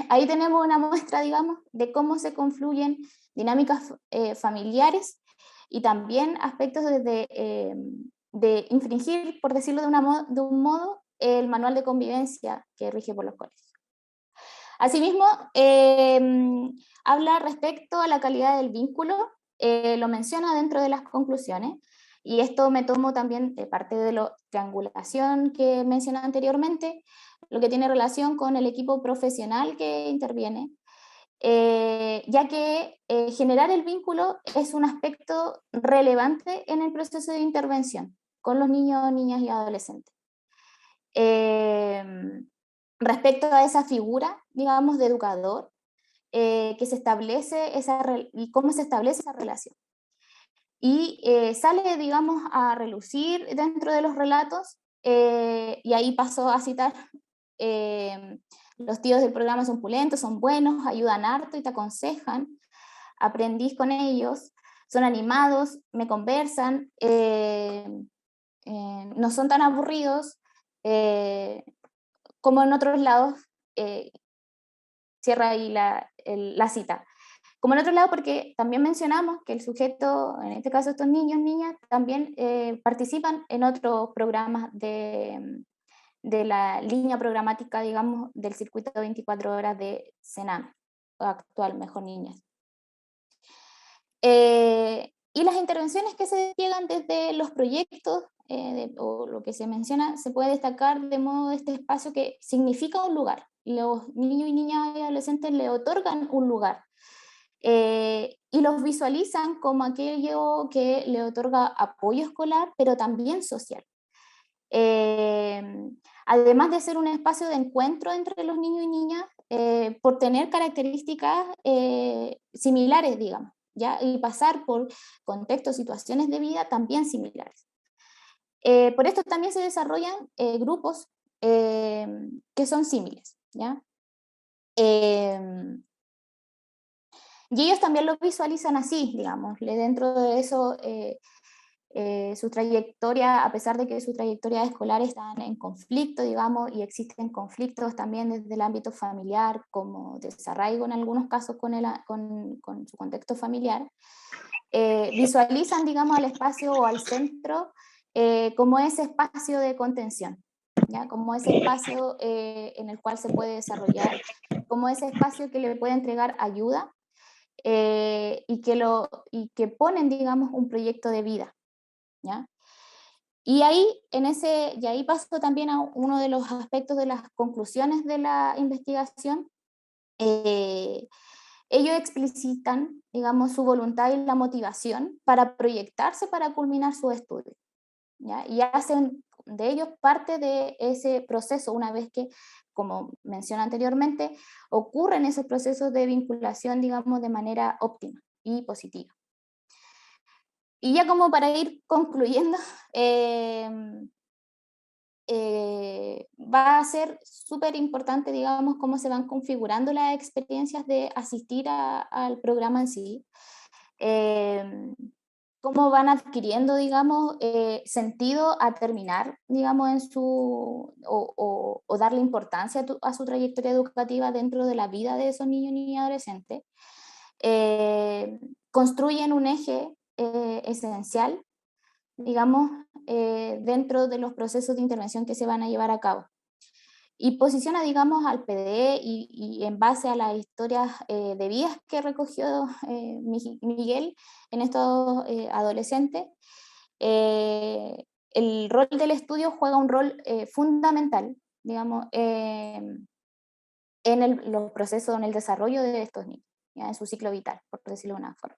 Ahí tenemos una muestra, digamos, de cómo se confluyen dinámicas familiares y también aspectos de infringir, por decirlo de un modo, el manual de convivencia que rige por los colegios. Asimismo, habla respecto a la calidad del vínculo, lo menciona dentro de las conclusiones, y esto me tomo también de parte de la triangulación que mencioné anteriormente, lo que tiene relación con el equipo profesional que interviene, ya que generar el vínculo es un aspecto relevante en el proceso de intervención con los niños, niñas y adolescentes. Respecto a esa figura, digamos, de educador, que se establece y cómo se establece esa relación. Y sale, digamos, a relucir dentro de los relatos, y ahí paso a citar, los tíos del programa son pulentos, son buenos, ayudan harto y te aconsejan, aprendís con ellos, son animados, me conversan, no son tan aburridos, como en otros lados, cierra ahí la cita. Como en otro lado, porque también mencionamos que el sujeto, en este caso estos niños, niñas, también participan en otros programas de la línea programática, digamos, del circuito de 24 horas de Sename, o actual Mejor Niñez. Y las intervenciones que se despliegan desde los proyectos, o lo que se menciona, se puede destacar de modo de este espacio que significa un lugar. Los niños y niñas y adolescentes le otorgan un lugar. Y los visualizan como aquello que le otorga apoyo escolar, pero también social. Además de ser un espacio de encuentro entre los niños y niñas, por tener características similares, digamos, ¿ya? Y pasar por contextos, situaciones de vida también similares. Por esto también se desarrollan grupos que son símiles, ¿ya? Y ellos también lo visualizan así, digamos, dentro de eso, su trayectoria, a pesar de que su trayectoria escolar está en conflicto, digamos, y existen conflictos también desde el ámbito familiar, como desarraigo en algunos casos con su contexto familiar, visualizan, digamos, al espacio o al centro como ese espacio de contención, ¿ya? Como ese espacio en el cual se puede desarrollar, como ese espacio que le puede entregar ayuda, y que ponen, digamos, un proyecto de vida, ¿ya? Y ahí paso también a uno de los aspectos de las conclusiones de la investigación. Ellos explicitan, digamos, su voluntad y la motivación para proyectarse para culminar su estudio, ¿ya? Y hacen de ellos parte de ese proceso una vez que, como mencioné anteriormente, ocurren esos procesos de vinculación, digamos, de manera óptima y positiva. Y ya como para ir concluyendo, va a ser súper importante, digamos, cómo se van configurando las experiencias de asistir al programa en sí, cómo van adquiriendo, digamos, sentido a terminar, digamos, o darle importancia a su trayectoria educativa dentro de la vida de esos niños y adolescentes. Construyen un eje esencial, digamos, dentro de los procesos de intervención que se van a llevar a cabo. Y posiciona, digamos, al PDE y en base a las historias de vidas que recogió Miguel en estos adolescentes, el rol del estudio juega un rol fundamental, digamos, en los procesos, en el desarrollo de estos niños, ¿ya? En su ciclo vital, por decirlo de una forma.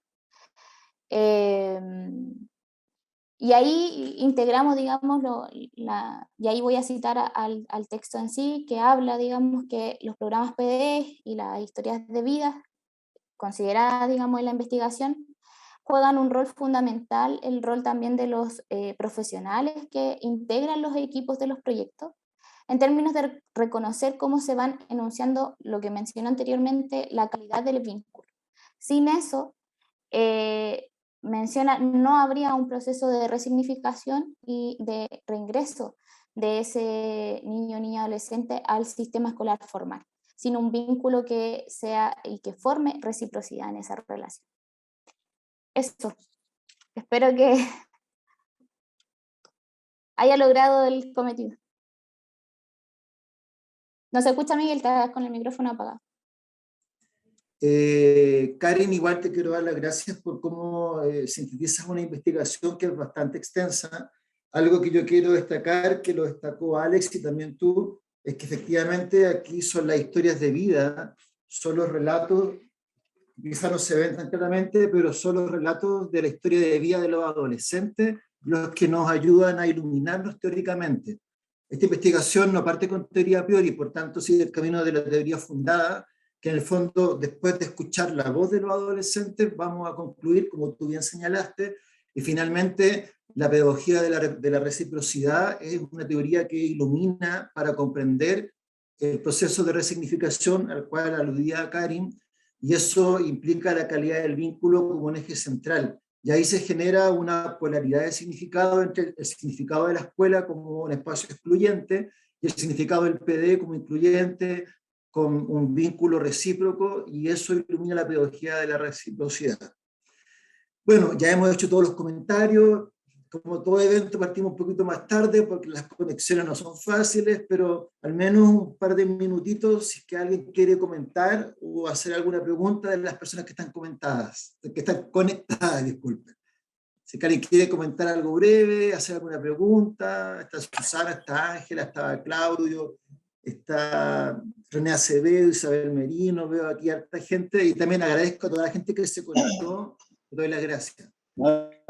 Y ahí integramos, digamos, y ahí voy a citar al texto en sí, que habla, digamos, que los programas PDE y las historias de vida, consideradas, digamos, en la investigación, juegan un rol fundamental, el rol también de los profesionales que integran los equipos de los proyectos, en términos de reconocer cómo se van enunciando lo que mencioné anteriormente, la calidad del vínculo. Sin eso, menciona, no habría un proceso de resignificación y de reingreso de ese niño o niña adolescente al sistema escolar formal. sino un vínculo que sea y que forme reciprocidad en esa relación. Eso. Espero que haya logrado el cometido. No se escucha, Miguel, estás con el micrófono apagado. Karen, igual te quiero dar las gracias por cómo sintetizas una investigación que es bastante extensa. Algo que yo quiero destacar, que lo destacó Alex y también tú, es que efectivamente aquí son las historias de vida, son los relatos, quizás no se ven tan claramente, pero son los relatos de la historia de vida de los adolescentes los que nos ayudan a iluminarnos teóricamente. Esta investigación no parte con teoría a priori, por tanto sigue el camino de la teoría fundada, que en el fondo, después de escuchar la voz de los adolescentes, vamos a concluir, como tú bien señalaste, y finalmente la pedagogía de la reciprocidad es una teoría que ilumina para comprender el proceso de resignificación al cual aludía Karin, y eso implica la calidad del vínculo como un eje central. Y ahí se genera una polaridad de significado entre el significado de la escuela como un espacio excluyente y el significado del PD como incluyente, con un vínculo recíproco, y eso ilumina la pedagogía de la reciprocidad. Bueno, ya hemos hecho todos los comentarios. Como todo evento partimos un poquito más tarde porque las conexiones no son fáciles, pero al menos un par de minutitos si es que alguien quiere comentar o hacer alguna pregunta de las personas que están conectadas, disculpen. Si alguien quiere comentar algo breve, hacer alguna pregunta, está Susana, está Ángela, está Claudio, está René Acevedo, Isabel Merino, veo aquí a harta gente, y también agradezco a toda la gente que se conectó, le doy las gracias.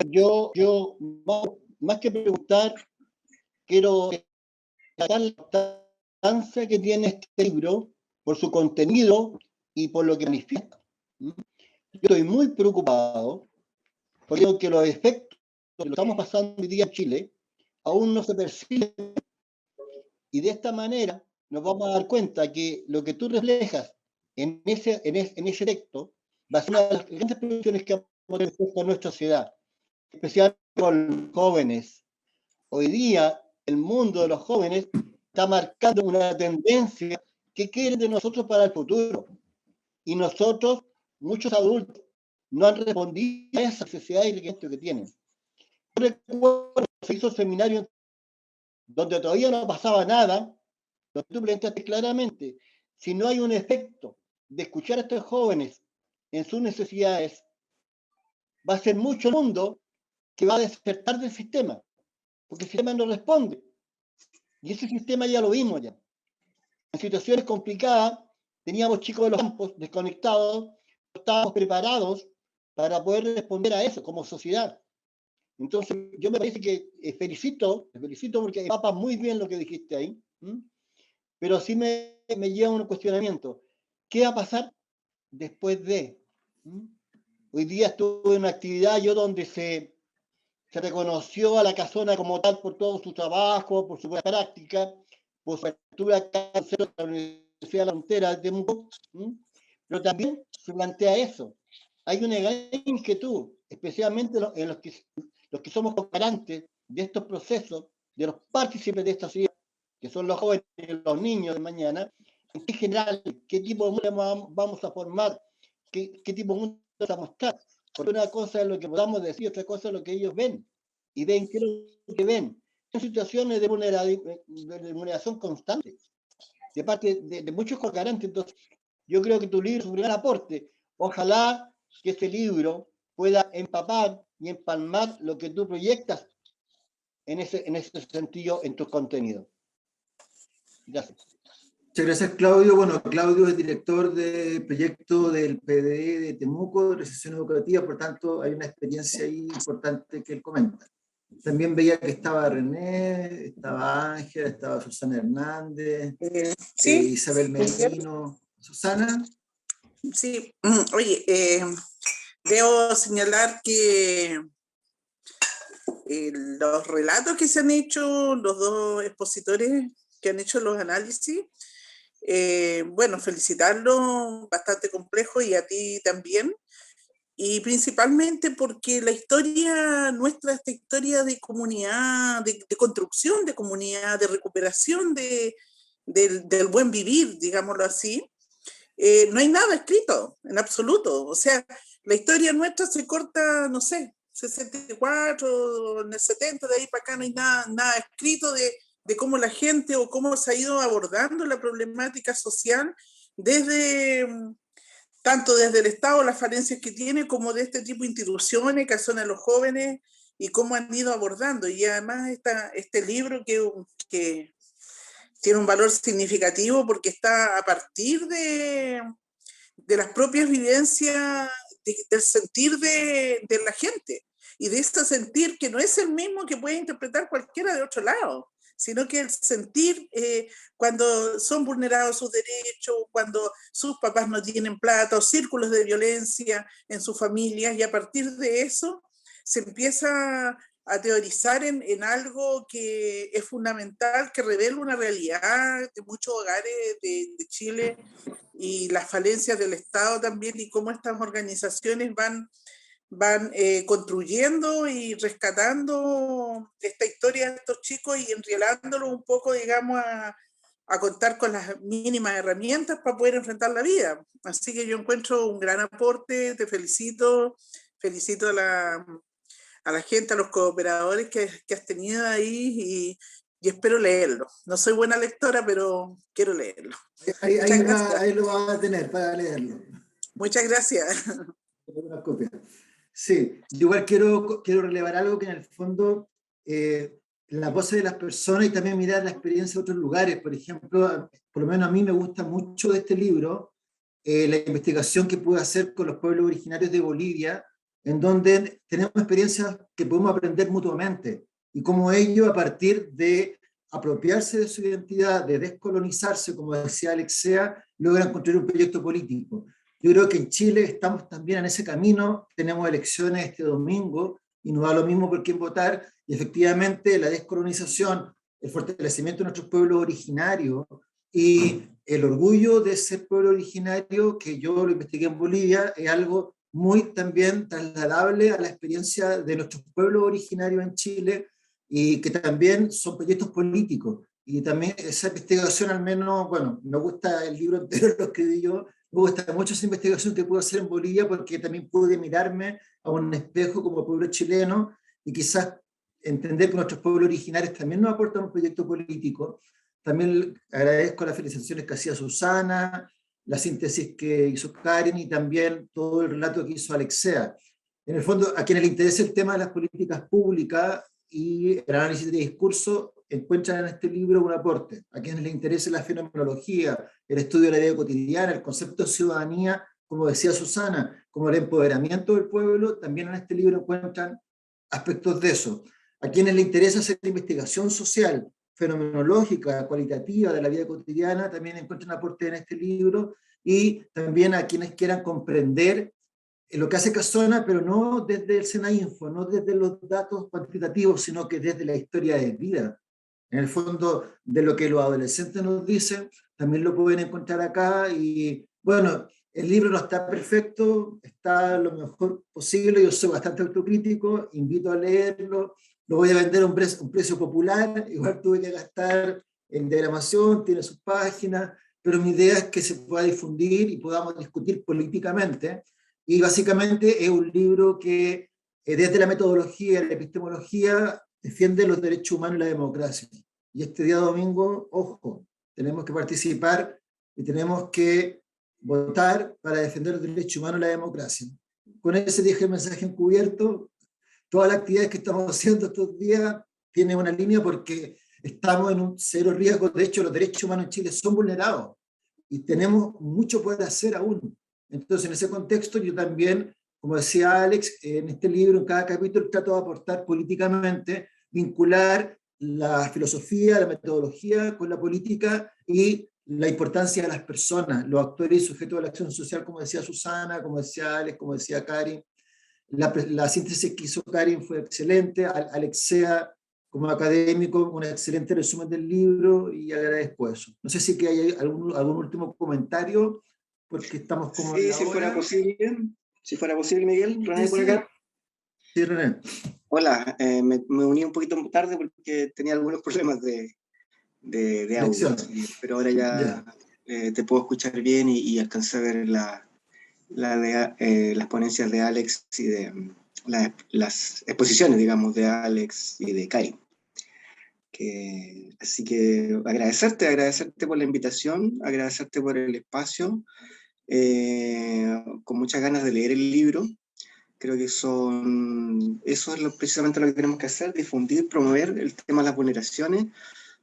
Yo más que preguntar, quiero destacar la importancia que tiene este libro por su contenido y por lo que manifiesta. Yo estoy muy preocupado porque creo que los efectos que lo estamos pasando hoy día en Chile aún no se perciben, y de esta manera nos vamos a dar cuenta que lo que tú reflejas en ese texto va a ser una de las grandes producciones que vamos a tener en nuestra sociedad, especialmente con jóvenes. Hoy día el mundo de los jóvenes está marcando una tendencia que quieren de nosotros para el futuro, y nosotros, muchos adultos, no han respondido a esa necesidad y requerimiento que tienen. Yo recuerdo que se hizo un seminario donde todavía no pasaba nada, donde tú planteaste claramente, si no hay un efecto de escuchar a estos jóvenes en sus necesidades, va a ser mucho el mundo que va a despertar del sistema, porque el sistema no responde. Y ese sistema ya lo vimos ya. En situaciones complicadas, teníamos chicos de los campos desconectados, no estábamos preparados para poder responder a eso como sociedad. Entonces, yo me parece que te felicito porque empapas muy bien lo que dijiste ahí, pero sí me lleva un cuestionamiento. ¿Qué va a pasar después de? Hoy día estuve en una actividad yo donde se reconoció a la Casona como tal por todo su trabajo, por su buena práctica, por su apertura acá en la Universidad de la Frontera de Temuco, pero también se plantea eso. Hay una gran inquietud, especialmente en los que somos cooperantes de estos procesos, de los partícipes de esta sociedad, que son los jóvenes y los niños de mañana, en general, qué tipo de mundo vamos a formar, qué tipo de mundo vamos a mostrar. Porque una cosa es lo que podamos decir, otra cosa es lo que ellos ven. Y ven qué es lo que ven. Son situaciones de vulneración constante de parte de muchos cooperantes. Entonces, yo creo que tu libro es un gran aporte. Ojalá que este libro pueda empapar y empalmar lo que tú proyectas en ese sentido en tus contenidos. Gracias. Muchas gracias, Claudio. Bueno, Claudio es director del proyecto del PDE de Temuco, de Recesión Educativa, por tanto hay una experiencia ahí importante que él comenta. También veía que estaba René, estaba Ángela, estaba Susana Hernández, sí, Isabel Merino. ¿Susana? Sí, oye, debo señalar que los relatos que se han hecho, los dos expositores que han hecho los análisis, bueno, felicitarlos, bastante complejo, y a ti también, y principalmente porque la historia nuestra, esta historia de comunidad, de construcción de comunidad, de recuperación del buen vivir, digámoslo así, no hay nada escrito, en absoluto. O sea, la historia nuestra se corta, no sé, 64, en el 70, de ahí para acá no hay nada escrito de cómo la gente o cómo se ha ido abordando la problemática social tanto desde el Estado, las falencias que tiene, como de este tipo de instituciones que son a los jóvenes y cómo han ido abordando. Y además este libro que tiene un valor significativo porque está a partir de las propias vivencias, del sentir de la gente y de este sentir que no es el mismo que puede interpretar cualquiera de otro lado, sino que el sentir cuando son vulnerados sus derechos, cuando sus papás no tienen plata, o círculos de violencia en sus familias, y a partir de eso se empieza a teorizar en algo que es fundamental, que revela una realidad de muchos hogares de Chile y las falencias del Estado también, y cómo estas organizaciones van construyendo y rescatando esta historia de estos chicos y enrielándolo un poco, digamos, a contar con las mínimas herramientas para poder enfrentar la vida. Así que yo encuentro un gran aporte, te felicito a la gente, a los cooperadores que has tenido ahí y espero leerlo. No soy buena lectora, pero quiero leerlo. Ahí lo vas a tener para leerlo. Muchas gracias. Una copia. Sí, yo igual quiero relevar algo que en el fondo la voz de las personas y también mirar la experiencia de otros lugares. Por ejemplo, por lo menos a mí me gusta mucho de este libro la investigación que pude hacer con los pueblos originarios de Bolivia, en donde tenemos experiencias que podemos aprender mutuamente y cómo ellos, a partir de apropiarse de su identidad, de descolonizarse, como decía Alexea, logran construir un proyecto político. Yo creo que en Chile estamos también en ese camino, tenemos elecciones este domingo y nos da lo mismo por quién votar, y efectivamente la descolonización, el fortalecimiento de nuestros pueblos originarios y el orgullo de ser pueblo originario, que yo lo investigué en Bolivia, es algo muy también trasladable a la experiencia de nuestros pueblos originarios en Chile y que también son proyectos políticos. Y también esa investigación, al menos, bueno, me gusta el libro entero, lo escribí yo, me gusta mucho esa investigación que pude hacer en Bolivia porque también pude mirarme a un espejo como pueblo chileno y quizás entender que nuestros pueblos originarios también nos aportan un proyecto político. También agradezco las felicitaciones que hacía Susana, la síntesis que hizo Karen y también todo el relato que hizo Alexea. En el fondo, a quienes les interesa el tema de las políticas públicas y el análisis de discurso, encuentran en este libro un aporte. A quienes les interesa la fenomenología, el estudio de la vida cotidiana, el concepto de ciudadanía, como decía Susana, como el empoderamiento del pueblo, también en este libro encuentran aspectos de eso. A quienes les interesa hacer investigación social, fenomenológica, cualitativa de la vida cotidiana, también encuentran aporte en este libro, y también a quienes quieran comprender lo que hace Casona, pero no desde el SENAINFO, no desde los datos cuantitativos, sino que desde la historia de vida. En el fondo, de lo que los adolescentes nos dicen, también lo pueden encontrar acá. Y bueno, el libro no está perfecto, está lo mejor posible, yo soy bastante autocrítico, invito a leerlo, lo voy a vender a un precio popular, igual tuve que gastar en diagramación, tiene sus páginas, pero mi idea es que se pueda difundir y podamos discutir políticamente. Y básicamente es un libro que desde la metodología y la epistemología defiende los derechos humanos y la democracia. Y este día domingo, ojo, tenemos que participar y tenemos que votar para defender los derechos humanos y la democracia. Con ese dije el mensaje encubierto. Todas las actividades que estamos haciendo estos días tienen una línea porque estamos en un cero riesgo. De hecho, los derechos humanos en Chile son vulnerados y tenemos mucho por hacer aún. Entonces, en ese contexto, yo también, como decía Alex, en este libro, en cada capítulo, trato de aportar políticamente, vincular la filosofía, la metodología con la política y la importancia de las personas, los actores y sujetos de la acción social, como decía Susana, como decía Alex, como decía Karin. La síntesis que hizo Karin fue excelente. Alexea, como académico, un excelente resumen del libro y agradezco eso. No sé si que hay algún último comentario, porque estamos como... Sí, si fuera posible, Miguel, René por acá. Sí, René. Hola, me uní un poquito tarde porque tenía algunos problemas de audio, pero ahora ya te puedo escuchar bien y alcancé a ver las ponencias de Alex y de las exposiciones, digamos, de Alex y de Kai. Así que agradecerte por la invitación, agradecerte por el espacio, con muchas ganas de leer el libro. Creo que eso es precisamente lo que tenemos que hacer, difundir, promover el tema de las vulneraciones.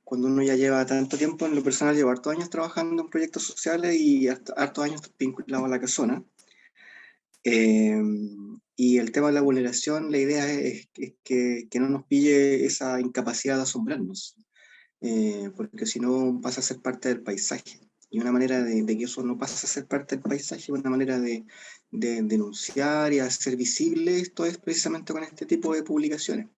Cuando uno ya lleva tanto tiempo, en lo personal, llevo hartos años trabajando en proyectos sociales y hartos años vinculado a la casona. Y el tema de la vulneración, la idea es que no nos pille esa incapacidad de asombrarnos, porque si no pasa a ser parte del paisaje. Y una manera de que eso no pase a ser parte del paisaje, una manera de denunciar y hacer visible esto es precisamente con este tipo de publicaciones,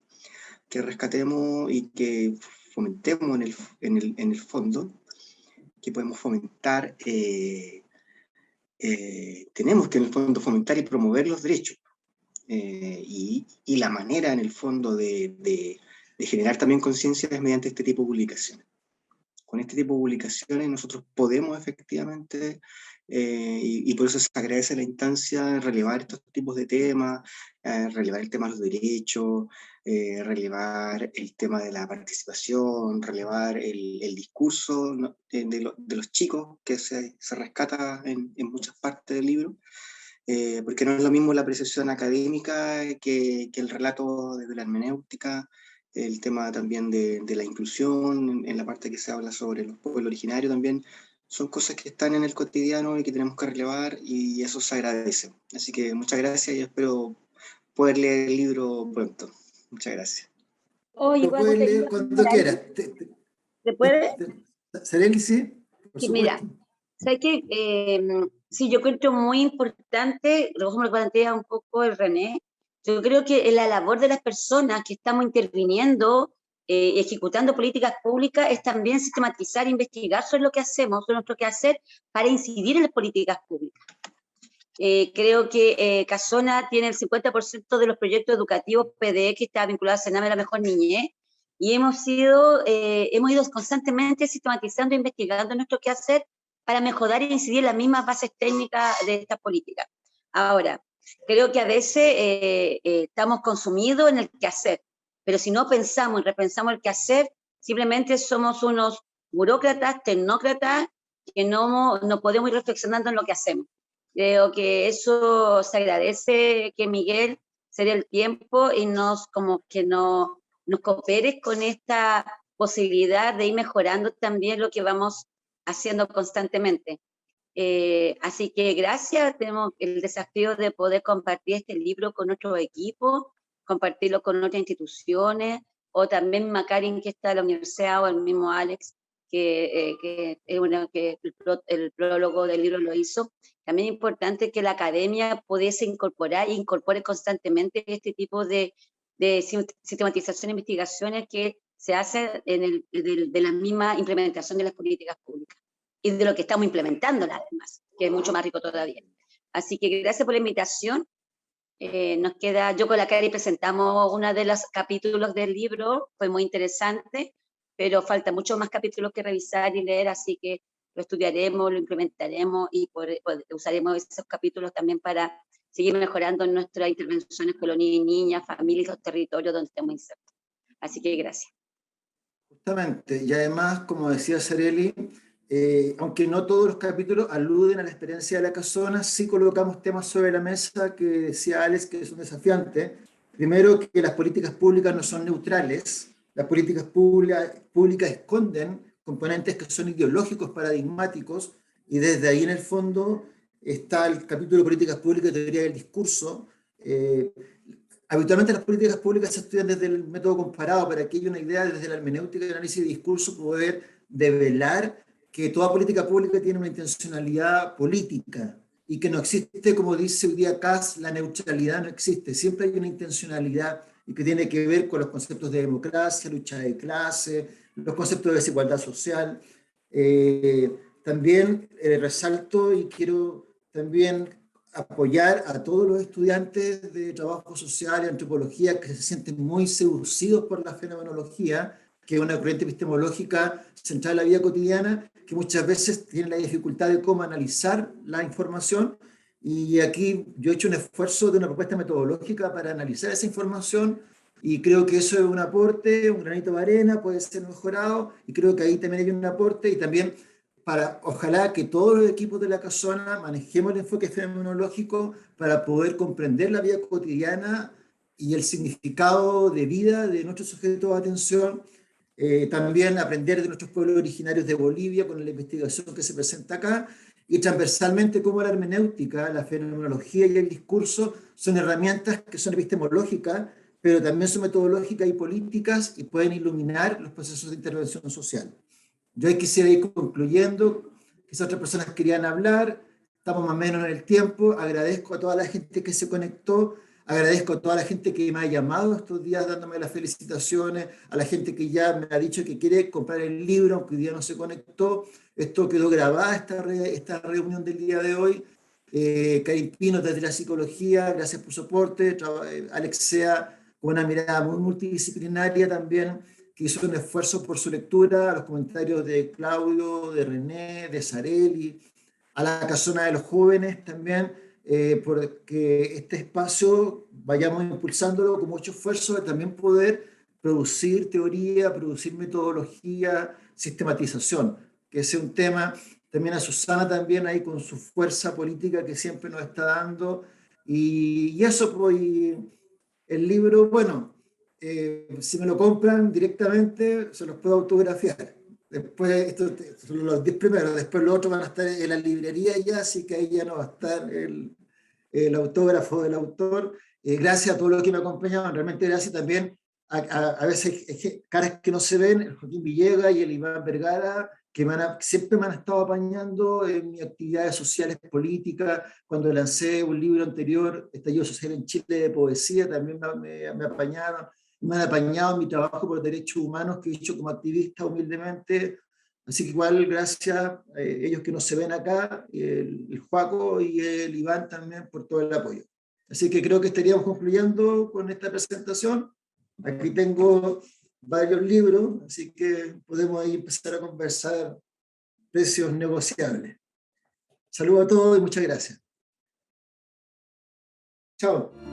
que rescatemos y que fomentemos en el fondo, que podemos fomentar, tenemos que en el fondo fomentar y promover los derechos. Y la manera en el fondo de generar también conciencia es mediante este tipo de publicaciones. Con este tipo de publicaciones nosotros podemos efectivamente, y por eso se agradece la instancia de relevar estos tipos de temas, relevar el tema de los derechos, relevar el tema de la participación, relevar el discurso, ¿no?, de los chicos que se rescata en muchas partes del libro, porque no es lo mismo la apreciación académica que el relato desde la hermenéutica, el tema también de la inclusión, en la parte que se habla sobre los pueblos originarios también, son cosas que están en el cotidiano y que tenemos que relevar, y eso se agradece. Así que muchas gracias y espero poder leer el libro pronto. Muchas gracias. Oye, Lo puedes leer cuando quieras. ¿Se puede? Sareli, sí, por Sí, mira, supuesto. ¿sabes qué? Sí, yo creo muy importante, lo que plantea un poco el René, yo creo que la labor de las personas que estamos interviniendo, ejecutando políticas públicas, es también sistematizar e investigar sobre lo que hacemos, sobre nuestro quehacer, para incidir en las políticas públicas. Creo que Casona tiene el 50% de los proyectos educativos PDE que está vinculado a Sename de la Mejor Niñez, y hemos ido constantemente sistematizando e investigando nuestro quehacer para mejorar e incidir en las mismas bases técnicas de esta política. Ahora, creo que a veces estamos consumidos en el quehacer, pero si no pensamos y repensamos el quehacer, simplemente somos unos burócratas, tecnócratas, que no podemos ir reflexionando en lo que hacemos. Creo que eso se agradece, que Miguel se dé el tiempo y nos cooperes con esta posibilidad de ir mejorando también lo que vamos haciendo constantemente. Así que gracias, tenemos el desafío de poder compartir este libro con otro equipo, compartirlo con otras instituciones, o también Macarin, que está en la universidad, o el mismo Alex, que el prólogo del libro lo hizo. También es importante que la academia pudiese incorpore constantemente este tipo de sistematización e investigaciones que se hacen de la misma implementación de las políticas públicas y de lo que estamos implementando además, que es mucho más rico todavía. Así que gracias por la invitación. Nos queda, yo con la Cari presentamos uno de los capítulos del libro, fue muy interesante, pero falta muchos más capítulos que revisar y leer, así que lo estudiaremos, lo implementaremos y usaremos esos capítulos también para seguir mejorando nuestras intervenciones con los niños y niñas, familias, los territorios donde estamos insertos. Así que gracias. Justamente, y además, como decía Sareli, aunque no todos los capítulos aluden a la experiencia de la Casona, sí colocamos temas sobre la mesa que decía Alex que son desafiantes. Primero, que las políticas públicas no son neutrales, las políticas públicas esconden componentes que son ideológicos, paradigmáticos, y desde ahí en el fondo está el capítulo de políticas públicas y teoría del discurso. Habitualmente las políticas públicas se estudian desde el método comparado, para que haya una idea desde la hermenéutica y el análisis de discurso, poder develar que toda política pública tiene una intencionalidad política y que no existe, como dice hoy día Kass, la neutralidad no existe, siempre hay una intencionalidad y que tiene que ver con los conceptos de democracia, lucha de clase, los conceptos de desigualdad social. También resalto y quiero también apoyar a todos los estudiantes de trabajo social y antropología que se sienten muy seducidos por la fenomenología, que es una corriente epistemológica central en la vida cotidiana, que muchas veces tiene la dificultad de cómo analizar la información. Y aquí yo he hecho un esfuerzo de una propuesta metodológica para analizar esa información, y creo que eso es un aporte, un granito de arena, puede ser mejorado, y creo que ahí también hay un aporte, y también para, ojalá que todos los equipos de la Casona manejemos el enfoque fenomenológico para poder comprender la vida cotidiana y el significado de vida de nuestros sujetos de atención. También aprender de nuestros pueblos originarios de Bolivia con la investigación que se presenta acá, y transversalmente cómo la hermenéutica, la fenomenología y el discurso son herramientas que son epistemológicas, pero también son metodológicas y políticas, y pueden iluminar los procesos de intervención social. Yo ahí quisiera ir concluyendo, quizás otras personas querían hablar, estamos más o menos en el tiempo. Agradezco a toda la gente que se conectó, agradezco a toda la gente que me ha llamado estos días dándome las felicitaciones, a la gente que ya me ha dicho que quiere comprar el libro, aunque hoy día no se conectó. Esto quedó grabada, esta reunión del día de hoy. Karin Pino, desde la psicología, gracias por su aporte. Alexea, con una mirada muy multidisciplinaria también, que hizo un esfuerzo por su lectura, a los comentarios de Claudio, de René, de Sareli, a la Casona de los Jóvenes también, porque este espacio vayamos impulsándolo con mucho esfuerzo de también poder producir teoría, producir metodología, sistematización, que ese es un tema. También a Susana también ahí con su fuerza política que siempre nos está dando, y eso, pues, el libro, bueno, si me lo compran directamente, se los puedo autografiar. Después, estos son los 10 primeros, después los otros van a estar en la librería ya, así que ahí ya no va a estar el autógrafo del autor. Gracias a todos los que me acompañaban, realmente gracias también a veces caras que no se ven, el Joaquín Villegas y el Iván Vergara, que siempre me han estado apañando en mis actividades sociales, políticas. Cuando lancé un libro anterior, Estallido Social en Chile, de poesía, también me apañaron. Me han apañado en mi trabajo por derechos humanos que he hecho como activista humildemente. Así que igual gracias a ellos que no se ven acá, el Joaco y el Iván también, por todo el apoyo. Así que creo que estaríamos concluyendo con esta presentación. Aquí tengo varios libros, así que podemos ahí empezar a conversar precios negociables. Saludos a todos y muchas gracias. Chao.